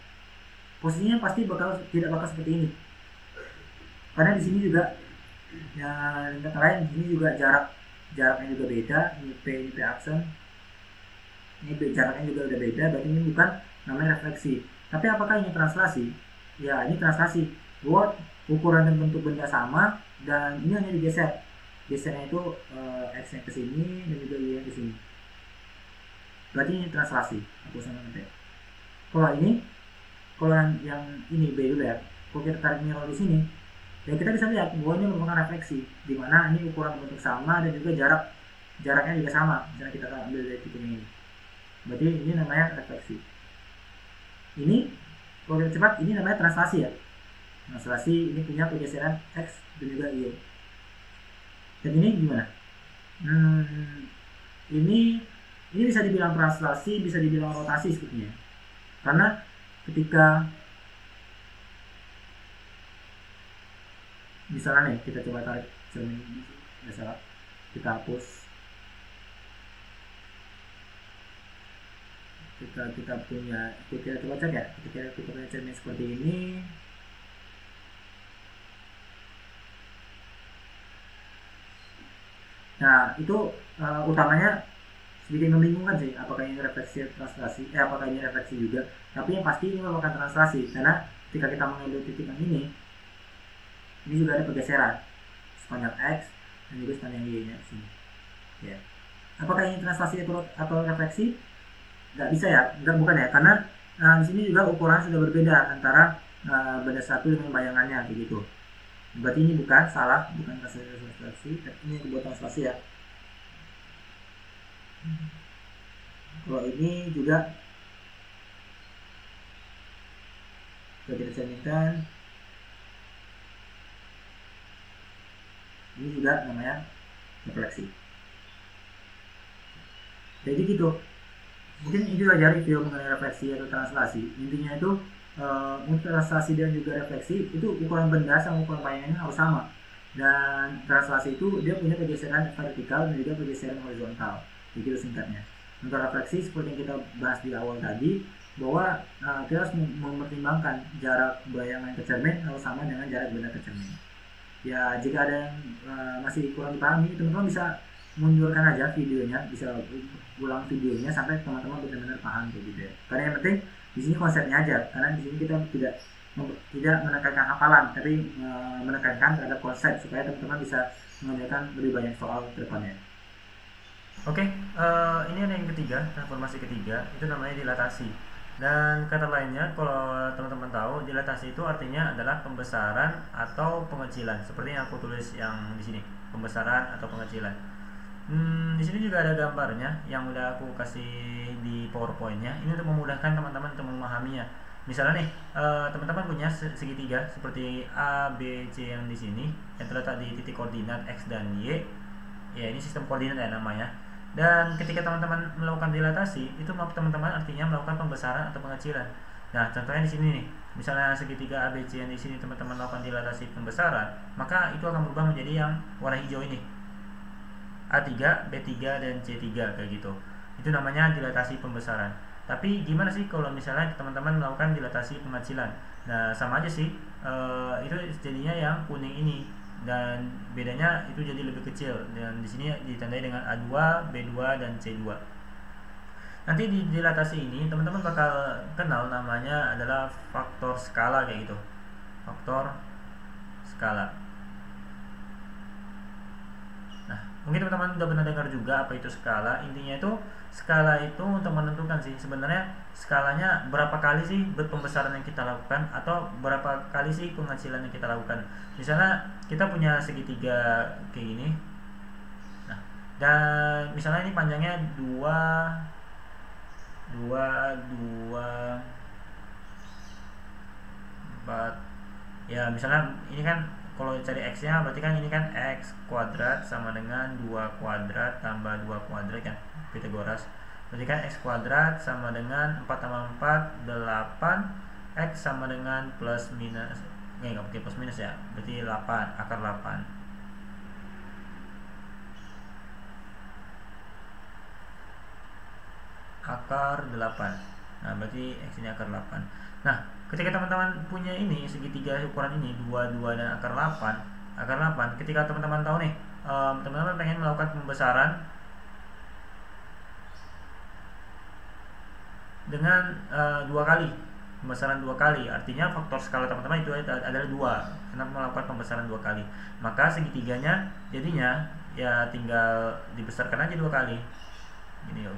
posisinya pasti tidak bakal seperti ini. Karena di sini juga, yang kata lain, di sini juga jaraknya juga beda. Ini P aksen, ini jaraknya juga udah beda. Berarti ini bukan namanya refleksi. Tapi apakah ini translasi? Ya, ini translasi. Buat ukuran dan bentuk benda sama dan ini hanya digeser. Gesernya itu X-nya ke sini dan juga Y-nya ke sini. Berarti ini translasi. Aku sama nanti. Kalau yang ini B dulu ya. Kalau kita tarik mirror di sini, ya kita bisa lihat bahwa ini merupakan refleksi, di mana ini ukuran bentuk sama dan juga jaraknya juga sama. Misalnya kita ambil dari titik ini. Berarti ini namanya refleksi. Ini kalau kita cepat ini namanya translasi ya. Translasi ini punya pergeseran X dan juga Y. Dan ini gimana? Ini bisa dibilang translasi, bisa dibilang rotasi sebetulnya. Karena ketika misalnya nih kita coba tarik cermin, misalnya kita hapus, kita coba cek ya, ketika kita punya cermin seperti ini, nah itu utamanya sedikit membingungkan sih, apakah ini refleksi translasi, apakah ini refleksi juga. Tapi yang pasti ini merupakan translasi, karena ketika kita mengambil titik yang ini juga ada pergeseran sepanjang X dan juga sepanjang Y nya sini. Ya. Apakah ini translasi atau refleksi? Nggak bisa ya, bukan ya, karena di sini juga ukuran sudah berbeda antara benda satu dengan bayangannya begitu. Berarti ini bukan translasi, tapi ini buat translasi ya. Kalau ini juga kita cerminkan, ini juga namanya refleksi. Jadi gitu. Mungkin itu aja review mengenai refleksi atau translasi. Intinya itu untuk translasi dan juga refleksi itu ukuran benda sama ukuran bayangannya harus sama. Dan translasi itu dia punya pergeseran vertikal dan juga pergeseran horizontal, begitu singkatnya. Untuk refleksi seperti yang kita bahas di awal tadi, bahwa kita harus mempertimbangkan jarak bayangan ke cermin harus sama dengan jarak benda ke cermin. Ya, jika ada yang masih kurang dipahami, teman-teman bisa mundurkan aja videonya, bisa ulang videonya sampai teman-teman benar-benar paham kayak gitu ya. Karena yang penting di sini konsepnya aja, karena di sini kita tidak menekankan hafalan, tapi menekankan terhadap konsep supaya teman-teman bisa mengerjakan lebih banyak soal ke depannya. Oke, ini ada yang ketiga, transformasi ketiga, itu namanya dilatasi. Dan kata lainnya, kalau teman-teman tahu, dilatasi itu artinya adalah pembesaran atau pengecilan, seperti yang aku tulis yang di sini, pembesaran atau pengecilan. Di sini juga ada gambarnya yang udah aku kasih di PowerPoint-nya. Ini untuk memudahkan teman-teman untuk memahaminya. Misalnya nih, teman-teman punya segitiga seperti A, B, C yang di sini yang terletak di titik koordinat X dan Y. Ya, ini sistem koordinat ya namanya. Dan ketika teman-teman melakukan dilatasi, itu teman-teman artinya melakukan pembesaran atau pengecilan. Nah, contohnya di sini nih. Misalnya segitiga ABC yang di sini teman-teman melakukan dilatasi pembesaran, maka itu akan berubah menjadi yang warna hijau ini. A3, B3, dan C3 kayak gitu. Itu namanya dilatasi pembesaran. Tapi gimana sih kalau misalnya teman-teman melakukan dilatasi pengecilan? Nah, sama aja sih. Itu jadinya yang kuning ini, dan bedanya itu jadi lebih kecil, dan di sini ditandai dengan A2, B2, dan C2. Nanti di dilatasi ini teman-teman bakal kenal namanya adalah faktor skala kayak gitu. Faktor skala. Nah, mungkin teman-teman udah pernah dengar juga apa itu skala. Intinya itu skala itu untuk menentukan sih sebenarnya skalanya berapa kali sih pembesaran yang kita lakukan atau berapa kali sih pengecilan yang kita lakukan. Misalnya kita punya segitiga kayak gini. Nah, dan misalnya ini panjangnya 2 4. Ya, misalnya ini kan kalau cari x nya berarti kan ini kan x kuadrat sama dengan 2 kuadrat tambah 2 kuadrat kan, Pythagoras. Berarti kan x kuadrat sama dengan 4 tambah 4 8, x sama dengan plus minus, nggak pakai plus minus ya, berarti 8, akar 8. Akar 8. Nah, berarti x ini akar 8. Nah, ketika teman-teman punya ini segitiga ukuran ini 2 dan akar 8, ketika teman-teman tahu nih, teman-teman pengen melakukan pembesaran dengan 2 kali, pembesaran 2 kali, artinya faktor skala teman-teman itu adalah 2 karena melakukan pembesaran 2 kali. Maka segitiganya jadinya ya tinggal dibesarkan aja 2 kali. Ini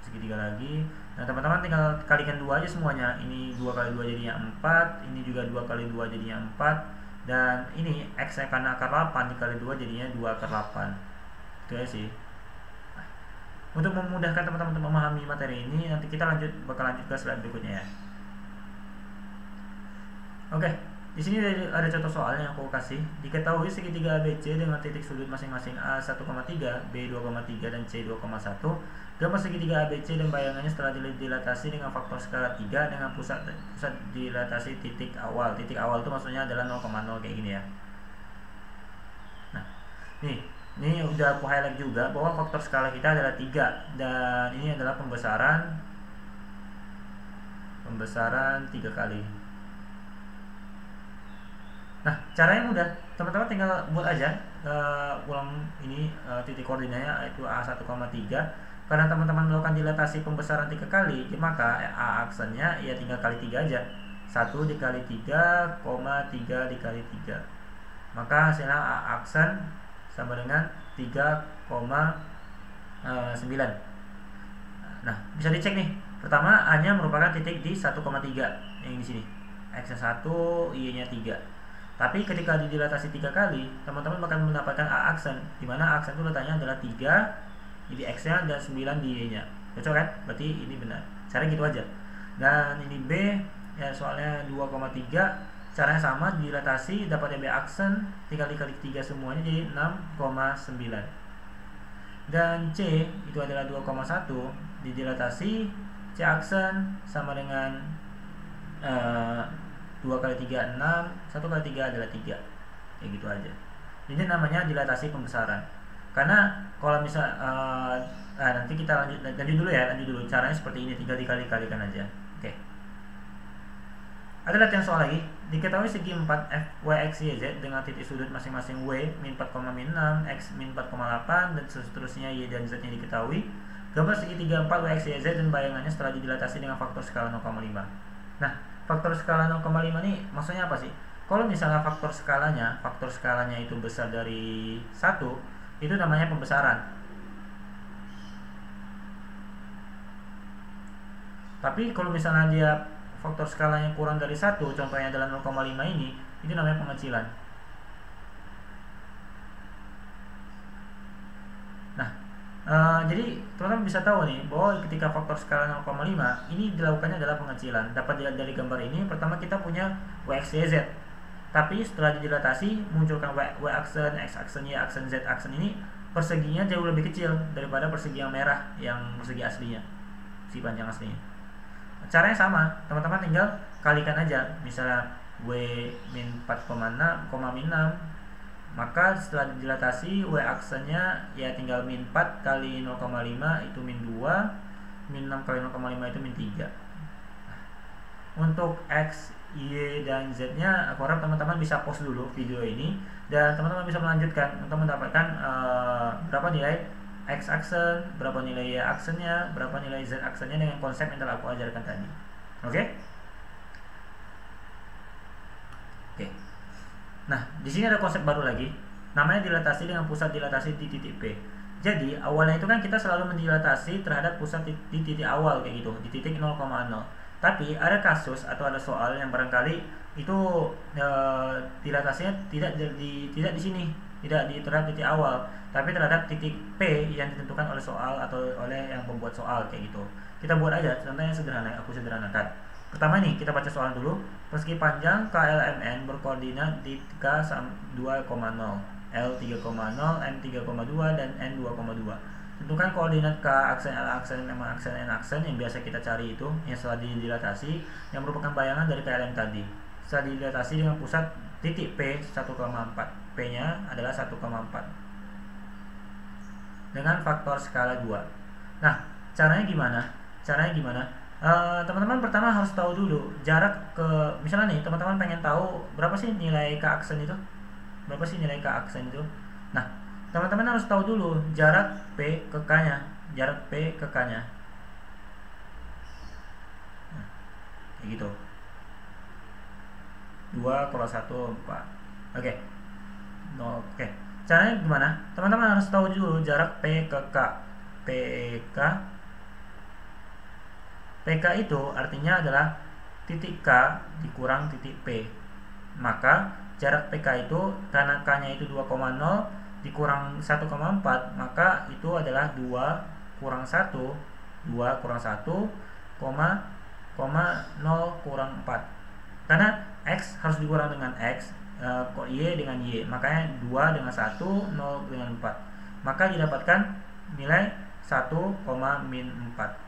segitiga lagi. Nah, teman-teman tinggal kalikan 2 aja semuanya. Ini 2 kali 2 jadinya 4, ini juga 2 kali 2 jadinya 4, dan ini x karena akar 8 dikali 2 jadinya 2 akar 8. Itu aja sih. Nah, untuk memudahkan teman-teman untuk memahami materi ini, nanti kita bakal lanjut ke slide berikutnya ya. Oke. Di sini ada contoh soal yang aku kasih. Diketahui segitiga ABC dengan titik sudut masing-masing A1,3, B2,3, dan C2,1. Gambar segitiga ABC dan bayangannya setelah dilatasi dengan faktor skala 3 dengan pusat dilatasi titik awal. Titik awal itu maksudnya adalah 0,0 kayak gini ya. Nah, ini udah aku highlight juga bahwa faktor skala kita adalah 3, dan ini adalah pembesaran 3 kali. Nah, caranya mudah, teman-teman tinggal buat aja ulang ini titik koordinatnya itu A1,3. Karena teman-teman melakukan dilatasi pembesaran 3 kali, maka A aksennya ya tinggal kali 3 aja. 1 dikali 3, 3 dikali 3. Maka hasilnya A aksen sama dengan 3,9. Nah, bisa dicek nih. Pertama, A-nya merupakan titik di 1,3 yang di sini. X-nya 1, Y-nya 3. Tapi ketika didilatasi 3 kali, teman-teman bakal mendapatkan A aksen, di mana A aksen itu letaknya adalah 3 di X-nya dan 9 di Y-nya. Cocok kan? Berarti ini benar. Caranya gitu aja. Dan ini B, ya soalnya 2,3. Caranya sama, didilatasi dapatnya B aksen, tinggal dikali 3 semuanya jadi 6,9. Dan C itu adalah 2,1, didilatasi C aksen sama dengan 2 kali 3 6, 1 kali 3 adalah 3, kayak gitu aja. Ini namanya dilatasi pembesaran. Karena kalau misal nanti kita lanjut dulu caranya seperti ini, tinggal dikali-kalikan aja. Oke. Ada latihan soal lagi. Diketahui segi 4 f y x y z dengan titik sudut masing-masing w min 4, min 6, x min 4,8 dan seterusnya y dan z nya diketahui. Gambar segitiga 4 y x y z dan bayangannya setelah didilatasi dengan faktor skala 0,5. Nah, faktor skala 0,5 ini maksudnya apa sih? Kalau misalnya faktor skalanya itu besar dari 1, itu namanya pembesaran. Tapi kalau misalnya dia faktor skalanya kurang dari 1, contohnya adalah 0,5 ini, itu namanya pengecilan. Nah, jadi teman-teman bisa tahu nih bahwa ketika faktor skala 0,5 ini dilakukannya adalah pengecilan. Dapat dilihat dari gambar ini, pertama kita punya y x y z. Tapi setelah didilatasi munculkan y aksen, x aksen, y aksen, z aksen ini perseginya jauh lebih kecil daripada persegi yang merah yang persegi aslinya, si panjang aslinya. Caranya sama, teman-teman tinggal kalikan aja. Misalnya w min 4,6, maka setelah didilatasi y aksennya ya tinggal min 4 kali 0,5 itu min 2, min 6 kali 0,5 itu min 3. Untuk x, y, dan z nya aku harap teman-teman bisa pause dulu video ini dan teman-teman bisa melanjutkan untuk mendapatkan berapa nilai x aksen, berapa nilai y aksennya, berapa nilai z aksennya dengan konsep yang telah aku ajarkan tadi. Oke? Oke. Nah, di sini ada konsep baru lagi, namanya dilatasi dengan pusat dilatasi di titik P. Jadi awalnya itu kan kita selalu mendilatasi terhadap pusat di titik awal kayak gitu, di titik 0,0. Tapi ada kasus atau ada soal yang barangkali itu dilatasinya tidak di sini, tidak di terhadap titik awal, tapi terhadap titik P yang ditentukan oleh soal atau oleh yang pembuat soal kayak gitu. Kita buat aja contohnya sederhana, aku sederhanakan. Pertama nih, kita baca soal dulu. Persegi panjang KLMN berkoordinat di K 2,0, L 3,0, M 3,2 dan N 2,2. Tentukan koordinat K aksen, L aksen, M aksen, N aksen yang biasa kita cari itu yang setelah didilatasi yang merupakan bayangan dari KLM tadi. Setelah didilatasi dengan pusat titik P 1,4. P nya adalah 1,4 dengan faktor skala 2. Nah, caranya gimana? Teman-teman pertama harus tahu dulu jarak ke, misalnya nih teman-teman pengen tahu berapa sih nilai K aksen itu, nah teman-teman harus tahu dulu jarak P ke K nya, nah, kayak gitu 2 kalau 1 4. Oke. Caranya gimana? Teman-teman harus tahu dulu jarak P ke K. PK itu artinya adalah titik K dikurang titik P. Maka jarak PK itu karena K-nya itu 2,0 dikurang 1,4, maka itu adalah 2 kurang 1, 0, kurang 4. Karena X harus dikurang dengan X, Y dengan Y, makanya 2 dengan 1, 0 dengan 4. Maka didapatkan nilai 1, min 4.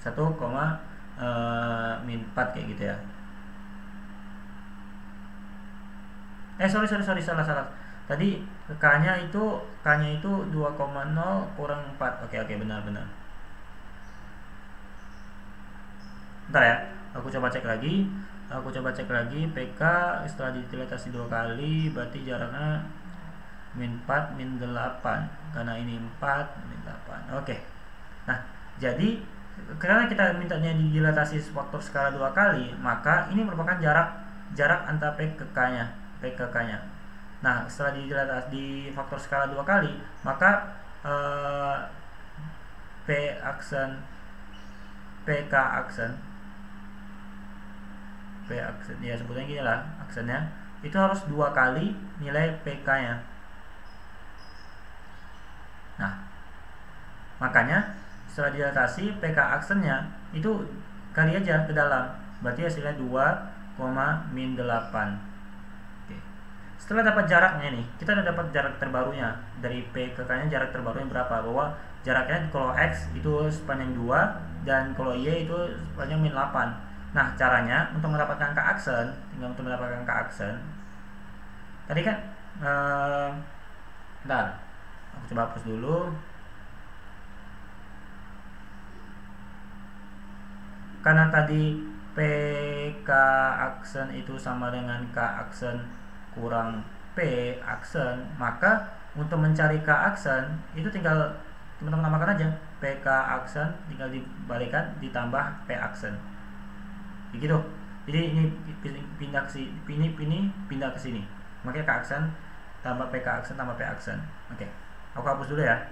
1, min 4 kayak gitu ya. Sorry salah. Tadi K-nya itu 2,0 kurang 4. Oke, benar. Bentar ya. Aku coba cek lagi. PK setelah didilatasi 2 kali berarti jaraknya min 4 min 8 karena ini 4 min 8. Oke. Nah, jadi karena kita mintanya didilatasi faktor skala 2 kali, maka ini merupakan jarak antara P ke K-nya. Nah, setelah didilatasi di faktor skala 2 kali, maka PK aksen ya sebutnya gini lah, aksennya itu harus 2 kali nilai PK nya. Nah, makanya setelah dilatasi PK aksennya itu kali aja ke dalam, berarti hasilnya 2, min 8. Oke. Setelah dapat jaraknya nih, kita udah dapat jarak terbarunya dari P ke K nya, jarak terbarunya berapa, bahwa jaraknya kalau X itu sepanjang 2, dan kalau Y itu panjang min 8. Nah, caranya untuk mendapatkan K-aksen, tinggal untuk mendapatkan K-aksen. Tadi kan bentar, aku coba hapus dulu. Karena tadi PK aksen itu sama dengan K aksen kurang P aksen, maka untuk mencari K aksen itu tinggal teman-teman namakan aja PK aksen, tinggal dibalikan ditambah P aksen. Begitu. Jadi ini pindah ke sini, ini pindah ke sini. Makanya K aksen tambah PK aksen tambah P aksen. Oke. Aku hapus dulu ya.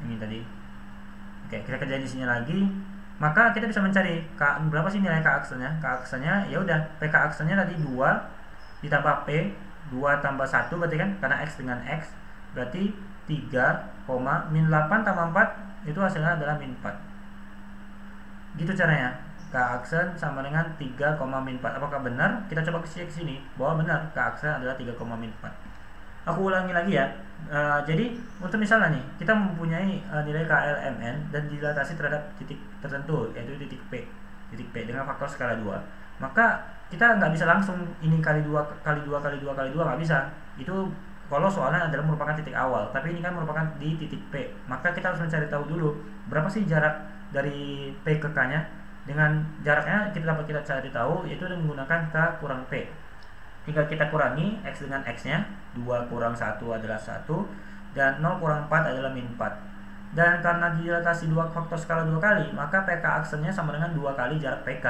Ini tadi. Oke, kita kerjain di sini lagi. Maka kita bisa mencari berapa sih nilai K aksennya? K aksennya ya udah PK aksennya tadi 2 ditambah P, 2 tambah 1 berarti kan, karena X dengan X berarti 3, min 8 tambah 4 itu hasilnya adalah min 4. Gitu caranya. K aksen sama dengan 3, min 4. Apakah benar? Kita coba cek ke sini bahwa benar K aksen adalah 3, min 4. Aku ulangi lagi ya. Jadi untuk misalnya nih kita mempunyai nilai KLMN dan dilatasi terhadap titik tertentu, yaitu titik P dengan faktor skala 2, maka kita nggak bisa langsung ini kali 2 kali 2 kali 2 kali 2, nggak bisa. Itu kalau soalnya adalah merupakan titik awal, tapi ini kan merupakan di titik P, maka kita harus mencari tahu dulu berapa sih jarak dari P ke K nya. Dengan jaraknya kita cari tahu, yaitu dengan menggunakan K kurang P. Tinggal kita kurangi X dengan X nya, 2 kurang 1 adalah 1, dan 0 kurang 4 adalah min 4. Dan karena dilatasi 2 faktor skala 2 kali, maka PK aksennya sama dengan 2 kali jarak PK.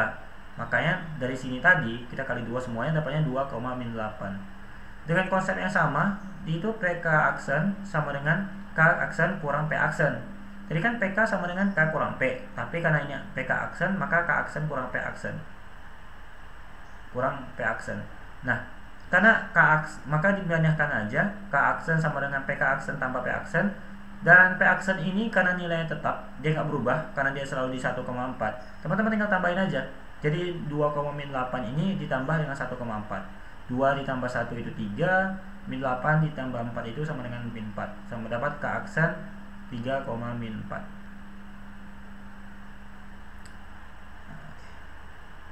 Makanya dari sini tadi kita kali 2 semuanya dapatnya 2, min 8. Dengan konsep yang sama, itu PK aksen sama dengan K aksen kurang P aksen. Jadi kan PK sama dengan K kurang P, tapi karena ini PK aksen, maka K aksen kurang P aksen. Kurang P aksen. Nah, karena K aksen, maka dibandingkan aja K aksen sama dengan PK aksen tambah P aksen. Dan P aksen ini karena nilainya tetap, dia nggak berubah karena dia selalu di 1,4. Teman-teman tinggal tambahin aja. Jadi 2, min 8 ini ditambah dengan 1,4. 2 ditambah 1 itu 3, min 8 ditambah 4 itu sama dengan min 4. Sama dapat K aksen 3, min 4.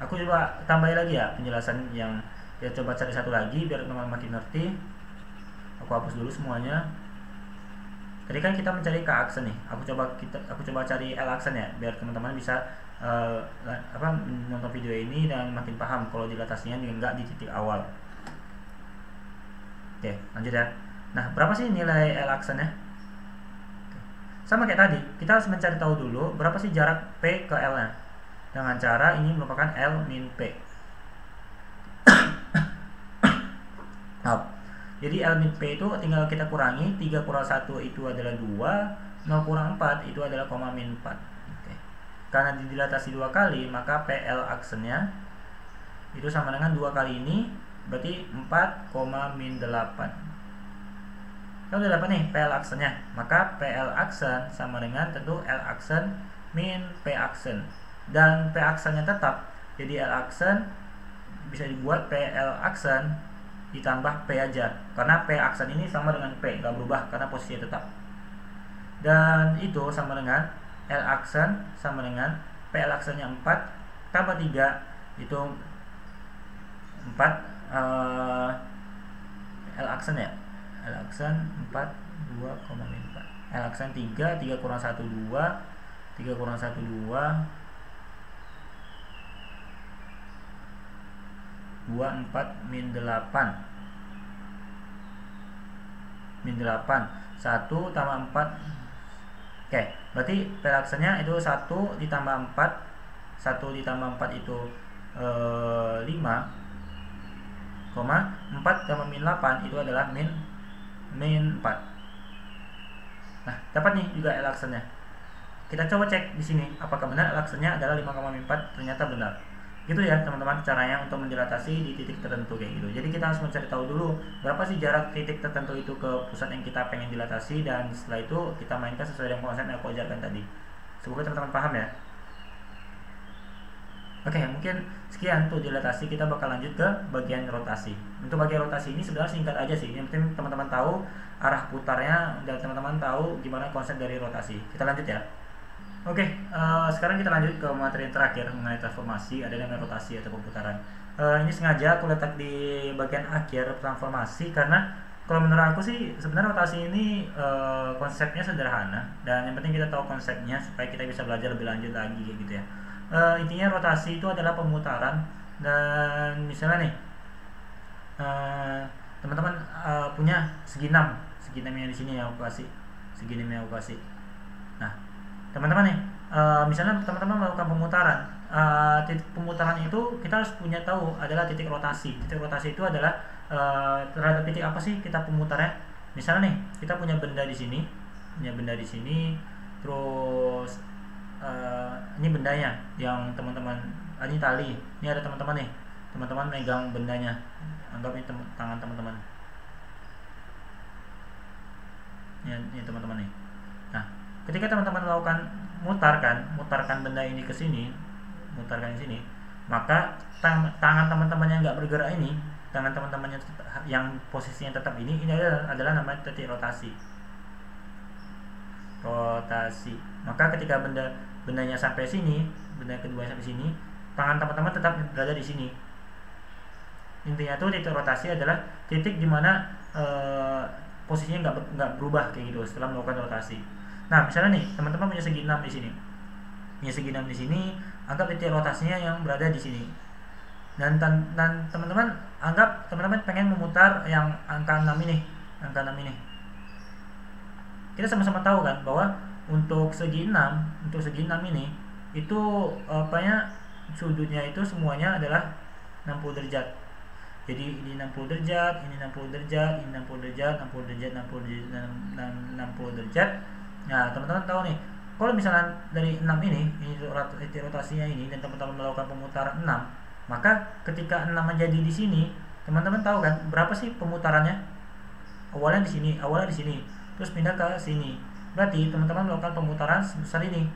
Aku coba tambahin lagi ya penjelasan yang ya, coba cari satu lagi biar teman-teman makin ngerti. Aku hapus dulu semuanya. Tadi kan kita mencari K aksen nih. Aku coba cari L aksen ya, biar teman-teman bisa nonton video ini dan makin paham kalau dilatasinya enggak di titik awal. Oke, lanjut ya. Nah, berapa sih nilai L aksennya? Sama kayak tadi, kita harus mencari tahu dulu berapa sih jarak P ke L nya. Dengan cara ini merupakan L min P. Jadi L min P itu tinggal kita kurangi, 3 kurang 1 itu adalah 2, 0 kurang 4 itu adalah min 4. Oke. Karena dilatasi 2 kali, maka PL aksennya itu sama dengan 2 kali ini, berarti 4, min 8. Kita udah dapat nih PL aksennya, maka PL aksen sama dengan tentu L aksen min P aksen. Dan P aksennya tetap, jadi L aksen bisa dibuat PL aksen ditambah P aja, karena P aksen ini sama dengan P, nggak berubah karena posisinya tetap. Dan itu sama dengan L aksen sama dengan PL aksennya 4 tambah 3 itu 4 L aksen ya, L aksen 4 2, min 4. L aksen 3 kurang 1 2, 3 kurang 1 2, 2 4 min 8. Min 8 1 tambah 4. Oke, berarti P aksennya itu 1 ditambah 4. 1 ditambah 4 itu 5, 4 tambah min 8 itu adalah min 4. Nah, dapat nih juga L aksennya. Kita coba cek di sini apakah benar L aksennya adalah 5, min 4. Ternyata benar. Gitu ya teman-teman caranya untuk mendilatasi di titik tertentu kayak gitu. Jadi kita harus mencari tahu dulu berapa sih jarak titik tertentu itu ke pusat yang kita pengen dilatasi, dan setelah itu kita mainkan sesuai dengan konsep yang aku ajarkan tadi. Semoga teman-teman paham ya. Oke, mungkin sekian untuk dilatasi. Kita bakal lanjut ke bagian rotasi. Untuk bagian rotasi ini sebenarnya singkat aja sih. Yang penting teman-teman tahu arah putarnya dan teman-teman tahu gimana konsep dari rotasi. Kita lanjut ya. Oke, sekarang kita lanjut ke materi yang terakhir mengenai transformasi, ada namanya rotasi atau pemutaran. Ini sengaja aku letak di bagian akhir transformasi karena kalau menurut aku sih sebenarnya rotasi ini konsepnya sederhana, dan yang penting kita tahu konsepnya supaya kita bisa belajar lebih lanjut lagi gitu ya. Intinya rotasi itu adalah pemutaran, dan misalnya nih teman-teman punya segi 6 yang di sini yang aku kasih, segi 6 yang aku kasih. Nah, teman-teman nih misalnya teman-teman melakukan pemutaran, titik pemutaran itu kita harus punya tahu adalah titik rotasi. Titik rotasi itu adalah terhadap titik apa sih kita pemutarnya. Misalnya nih kita punya benda di sini, terus ini bendanya yang teman-teman, ini tali, ini ada teman-teman nih, teman-teman megang bendanya, anggap ini tangan teman-teman, ini teman-teman nih. Nah, ketika teman-teman melakukan mutarkan benda ini ke sini, mutarkan di sini, maka tangan teman-teman yang nggak bergerak ini, tangan teman-teman yang posisinya tetap ini adalah namanya titik rotasi. Maka ketika bendanya sampai sini, benda kedua sampai sini, tangan teman-teman tetap berada di sini. Intinya tuh titik rotasi adalah titik dimana posisinya nggak berubah kayak gitu setelah melakukan rotasi. Nah, misalnya nih teman-teman punya segi 6 di sini, anggap titik rotasinya yang berada di sini. Dan teman-teman anggap teman-teman pengen memutar yang angka 6 ini. Kita sama-sama tahu kan bahwa untuk segi 6 ini itu sudutnya itu semuanya adalah 60 derajat. Jadi ini 60 derajat, ini 60 derajat, ini 60 derajat, 60 derajat, 60 derajat. Nah, teman-teman tahu nih, kalau misalnya dari 6 ini titik rotasinya ini, dan teman-teman melakukan pemutaran 6, maka ketika 6 menjadi di sini, teman-teman tahu kan berapa sih pemutarannya? Awalnya di sini, terus pindah ke sini. Berarti teman-teman melakukan pemutaran sebesar ini.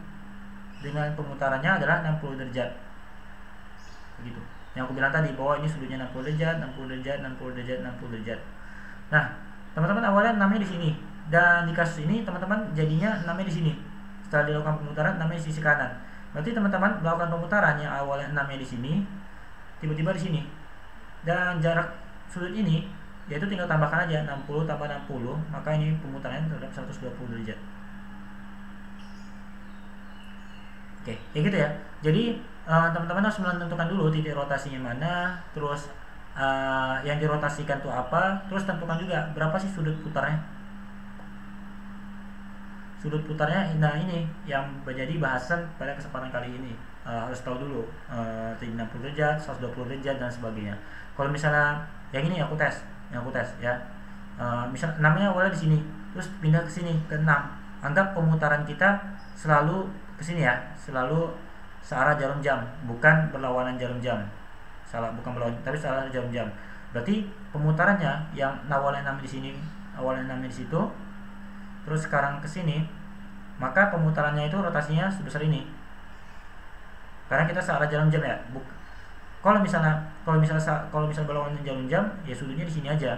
Dengan pemutarannya adalah 60 derajat. Begitu. Yang aku bilang tadi bahwa ini sudutnya 60 derajat, 60 derajat, 60 derajat, 60 derajat. Nah, teman-teman awalnya 6-nya di sini. Dan di kasus ini teman-teman jadinya 6-nya di sini. Setelah dilakukan pemutaran 6-nya di sisi kanan. Berarti teman-teman melakukan pemutaran yang awalnya 6-nya di sini, tiba-tiba di sini. Dan jarak sudut ini yaitu tinggal tambahkan aja 60 tambah 60, maka ini pemutarannya terhadap 120 derajat. Oke, kayak gitu ya. Jadi teman-teman harus menentukan dulu titik rotasinya mana, terus yang dirotasikan itu apa, terus tentukan juga berapa sih sudut putarnya. Nah ini yang menjadi bahasan pada kesempatan kali ini. Harus tahu dulu 60 derajat, 120 derajat dan sebagainya. Kalau misalnya yang ini aku tes ya. Misal namanya awalnya di sini, terus pindah ke sini ke 6. Anggap pemutaran kita selalu ke sini ya, selalu searah jarum jam, bukan berlawanan jarum jam. Bukan berlawanan, tapi searah jarum jam. Berarti pemutarannya yang awalnya 6 di sini, awalnya 6 di situ, terus sekarang ke sini, maka pemutarannya itu rotasinya sebesar ini. Karena kita searah jarum jam ya. Kalau misalnya berlawanan jarum jam, ya sudutnya di sini aja.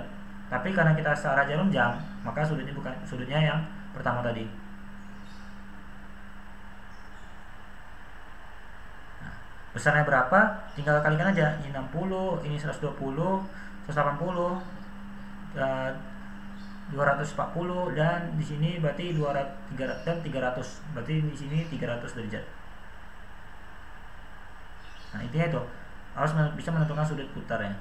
Tapi karena kita searah jarum jam, maka sudutnya yang pertama tadi. Nah, besarnya berapa? Tinggal kalikan aja. Ini 60, ini 120, 180, 240, dan di sini berarti 200 dan 300. Berarti di sini 300 derajat. Nah, intinya itu harus bisa menentukan sudut putarnya.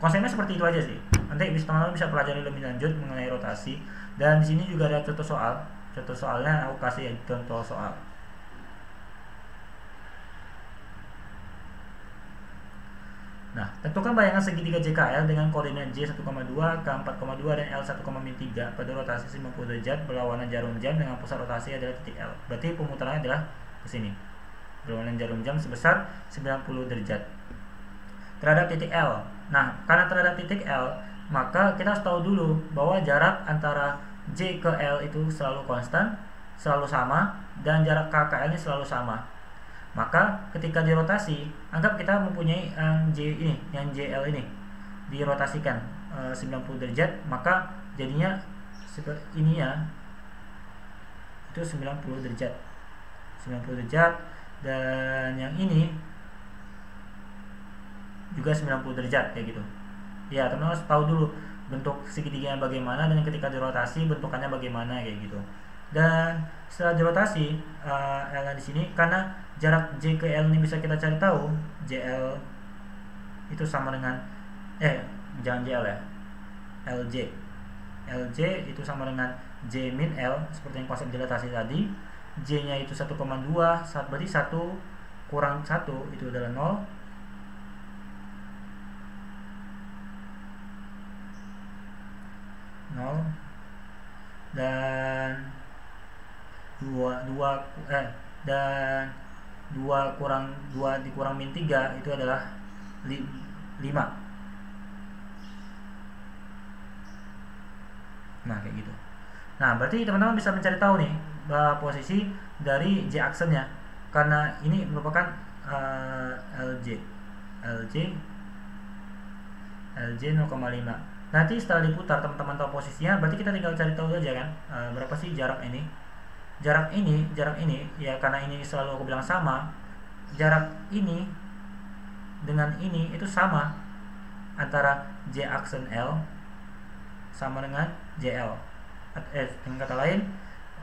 Konsepnya seperti itu aja sih. Nanti teman-teman bisa pelajari lebih lanjut mengenai rotasi. Dan di sini juga ada contoh soal. Contoh soalnya aku kasih contoh soal. Nah, tentukan bayangan segitiga JKL dengan koordinat J 1,2, K 4,2 dan L 1,-3 pada rotasi 90 derajat berlawanan jarum jam dengan pusat rotasi adalah titik L. Berarti pemutarannya adalah ke sini. Berlawanan jarum jam sebesar 90 derajat terhadap titik L. Nah, karena terhadap titik L, maka kita harus tahu dulu bahwa jarak antara J ke L itu selalu konstan, selalu sama, dan jarak K ke L ini selalu sama. Maka ketika dirotasi, anggap kita mempunyai yang J ini, yang JL ini dirotasikan 90 derajat, maka jadinya seperti ini ya, itu 90 derajat, dan yang ini juga 90 derajat kayak gitu. Ya, teman-teman harus tahu dulu bentuk segitiganya bagaimana, dan ketika dirotasi bentukannya bagaimana kayak gitu. Dan setelah dirotasi, L di sini, karena jarak J ke L ini bisa kita cari tahu, JL itu sama dengan jangan JL ya, LJ itu sama dengan J min L, seperti yang konsep dilatasi tadi. J nya itu 1,2, berarti 1 kurang 1 itu adalah 0. Dan 2 kurang 2 dikurang min 3 itu adalah 5. Nah, kayak gitu. Nah, berarti teman-teman bisa mencari tahu nih posisi dari J aksennya, karena ini merupakan LJ 0,5. Nanti setelah diputar teman-teman tahu posisinya, berarti kita tinggal cari tahu aja kan, berapa sih jarak ini ya, karena ini selalu aku bilang sama, jarak ini dengan ini itu sama, antara J aksen L sama dengan JL, dengan kata lain,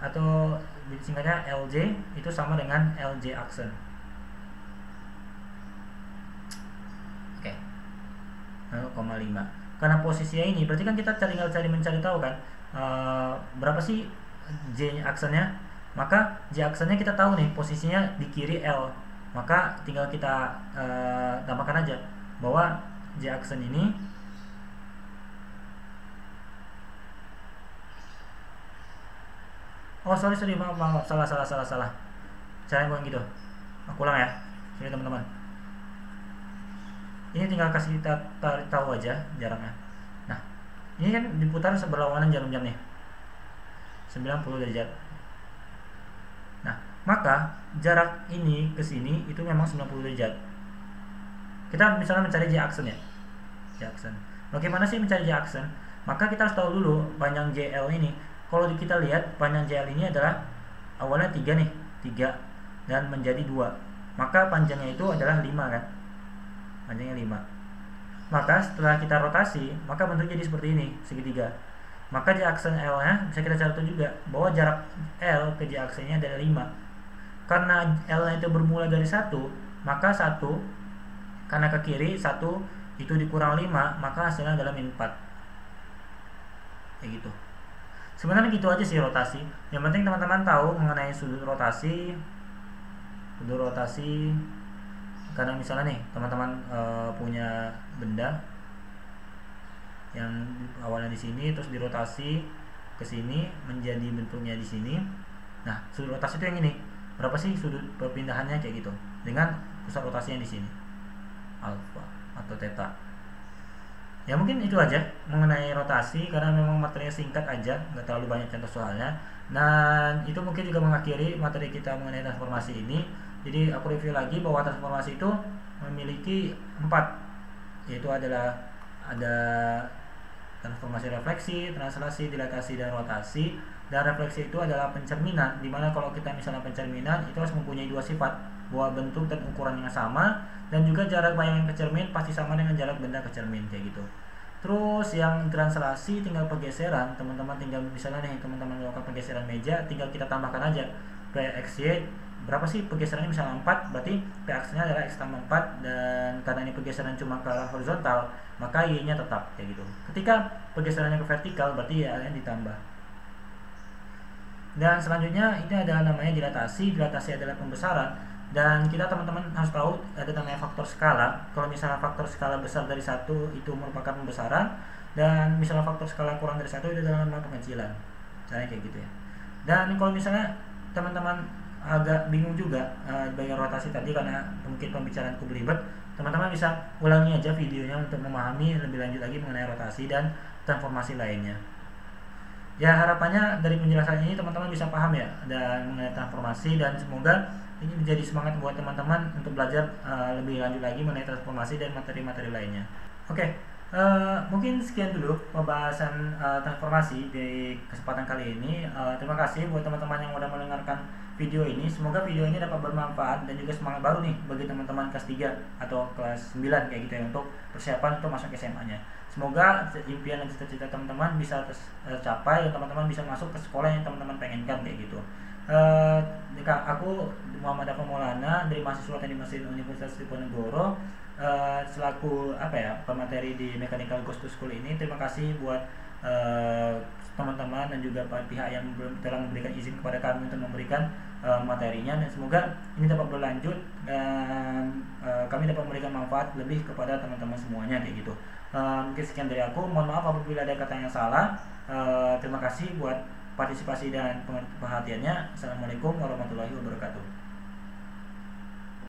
atau singkatnya LJ itu sama dengan LJ aksen. Oke. 0,5. Karena posisinya ini, berarti kan kita tinggal mencari tahu kan, berapa sih J aksennya. Maka J aksennya kita tahu nih posisinya di kiri L, maka tinggal kita tambahkan aja bahwa J aksen ini sorry, maaf, salah. Caranya bukan gitu. Aku ulang ya, sorry teman-teman. Ini tinggal kasih kita tahu aja jaraknya. Nah, ini kan diputar seberlawanan jarum jam nih, 90 derajat. Nah, maka jarak ini ke sini itu memang 90 derajat. Kita misalnya mencari J aksen ya, J aksen. Bagaimana sih mencari J aksen? Maka kita harus tahu dulu panjang JL ini. Kalau kita lihat panjang JL ini adalah awalnya 3 nih, 3 dan menjadi 2. Maka panjangnya itu adalah 5 kan? Panjangnya 5. Maka setelah kita rotasi, maka bentuknya jadi seperti ini, segitiga. Maka J aksen L nya bisa kita cari juga bahwa jarak L ke J aksennya adalah 5. Karena L nya itu bermula dari 1, maka 1 karena ke kiri, 1 itu dikurang 5, maka hasilnya adalah min 4. Kayak gitu. Sebenarnya gitu aja sih rotasi. Yang penting teman-teman tahu mengenai sudut rotasi. Karena misalnya nih teman-teman punya benda yang awalnya di sini terus dirotasi ke sini menjadi bentuknya di sini. Nah, sudut rotasi itu yang ini. Berapa sih sudut perpindahannya kayak gitu dengan pusat rotasinya di sini, alfa atau theta. Ya mungkin itu aja mengenai rotasi, karena memang materinya singkat aja, nggak terlalu banyak contoh soalnya. Dan itu mungkin juga mengakhiri materi kita mengenai transformasi ini. Jadi aku review lagi bahwa transformasi itu memiliki 4, yaitu adalah ada transformasi refleksi, translasi, dilatasi, dan rotasi. Dan refleksi itu adalah pencerminan, dimana kalau kita misalnya pencerminan itu harus mempunyai 2 sifat, bahwa bentuk dan ukuran yang sama, dan juga jarak bayangan ke cermin pasti sama dengan jarak benda ke cermin kayak gitu. Terus yang translasi tinggal pergeseran, teman-teman tinggal misalnya nih teman-teman melakukan pergeseran meja, tinggal kita tambahkan aja PXY, berapa sih pergeserannya, misalnya 4, berarti PX-nya adalah X tambah 4, dan karena ini pergeseran cuma ke horizontal, maka Y-nya tetap kayak gitu. Ketika pergeserannya ke vertikal, berarti Y-nya ditambah. Dan selanjutnya ini adalah namanya dilatasi. Dilatasi adalah pembesaran, dan kita teman-teman harus tahu ada namanya faktor skala. Kalau misalnya faktor skala besar dari 1 itu merupakan pembesaran, dan misalnya faktor skala kurang dari 1 itu adalah nama pengecilan. Caranya kayak gitu ya. Dan kalau misalnya teman-teman agak bingung juga bagian rotasi tadi karena mungkin pembicaraanku belibet, teman-teman bisa ulangi aja videonya untuk memahami lebih lanjut lagi mengenai rotasi dan transformasi lainnya. Ya, harapannya dari penjelasan ini teman-teman bisa paham ya dan mengenai transformasi, dan semoga ini menjadi semangat buat teman-teman untuk belajar lebih lanjut lagi mengenai transformasi dan materi-materi lainnya. Oke, mungkin sekian dulu pembahasan transformasi di kesempatan kali ini. Terima kasih buat teman-teman yang udah mendengarkan video ini. Semoga video ini dapat bermanfaat dan juga semangat baru nih bagi teman-teman kelas 3 atau kelas 9 kayak gitu ya, untuk persiapan untuk masuk SMA-nya. Semoga impian dan cita-cita teman-teman bisa tercapai dan teman-teman bisa masuk ke sekolah yang teman-teman pengenkan kayak gitu. Aku Muhammad Dafa Maulana dari mahasiswa Teknik Mesin Universitas Diponegoro, selaku pemateri di Mechanical Ghost to School ini. Terima kasih buat teman-teman dan juga pihak yang telah memberikan izin kepada kami untuk memberikan materinya, dan semoga ini dapat berlanjut dan kami dapat memberikan manfaat lebih kepada teman-teman semuanya kayak gitu. Mungkin sekian dari aku, mohon maaf apabila ada kata yang salah. Terima kasih buat partisipasi dan perhatiannya. Assalamualaikum warahmatullahi wabarakatuh.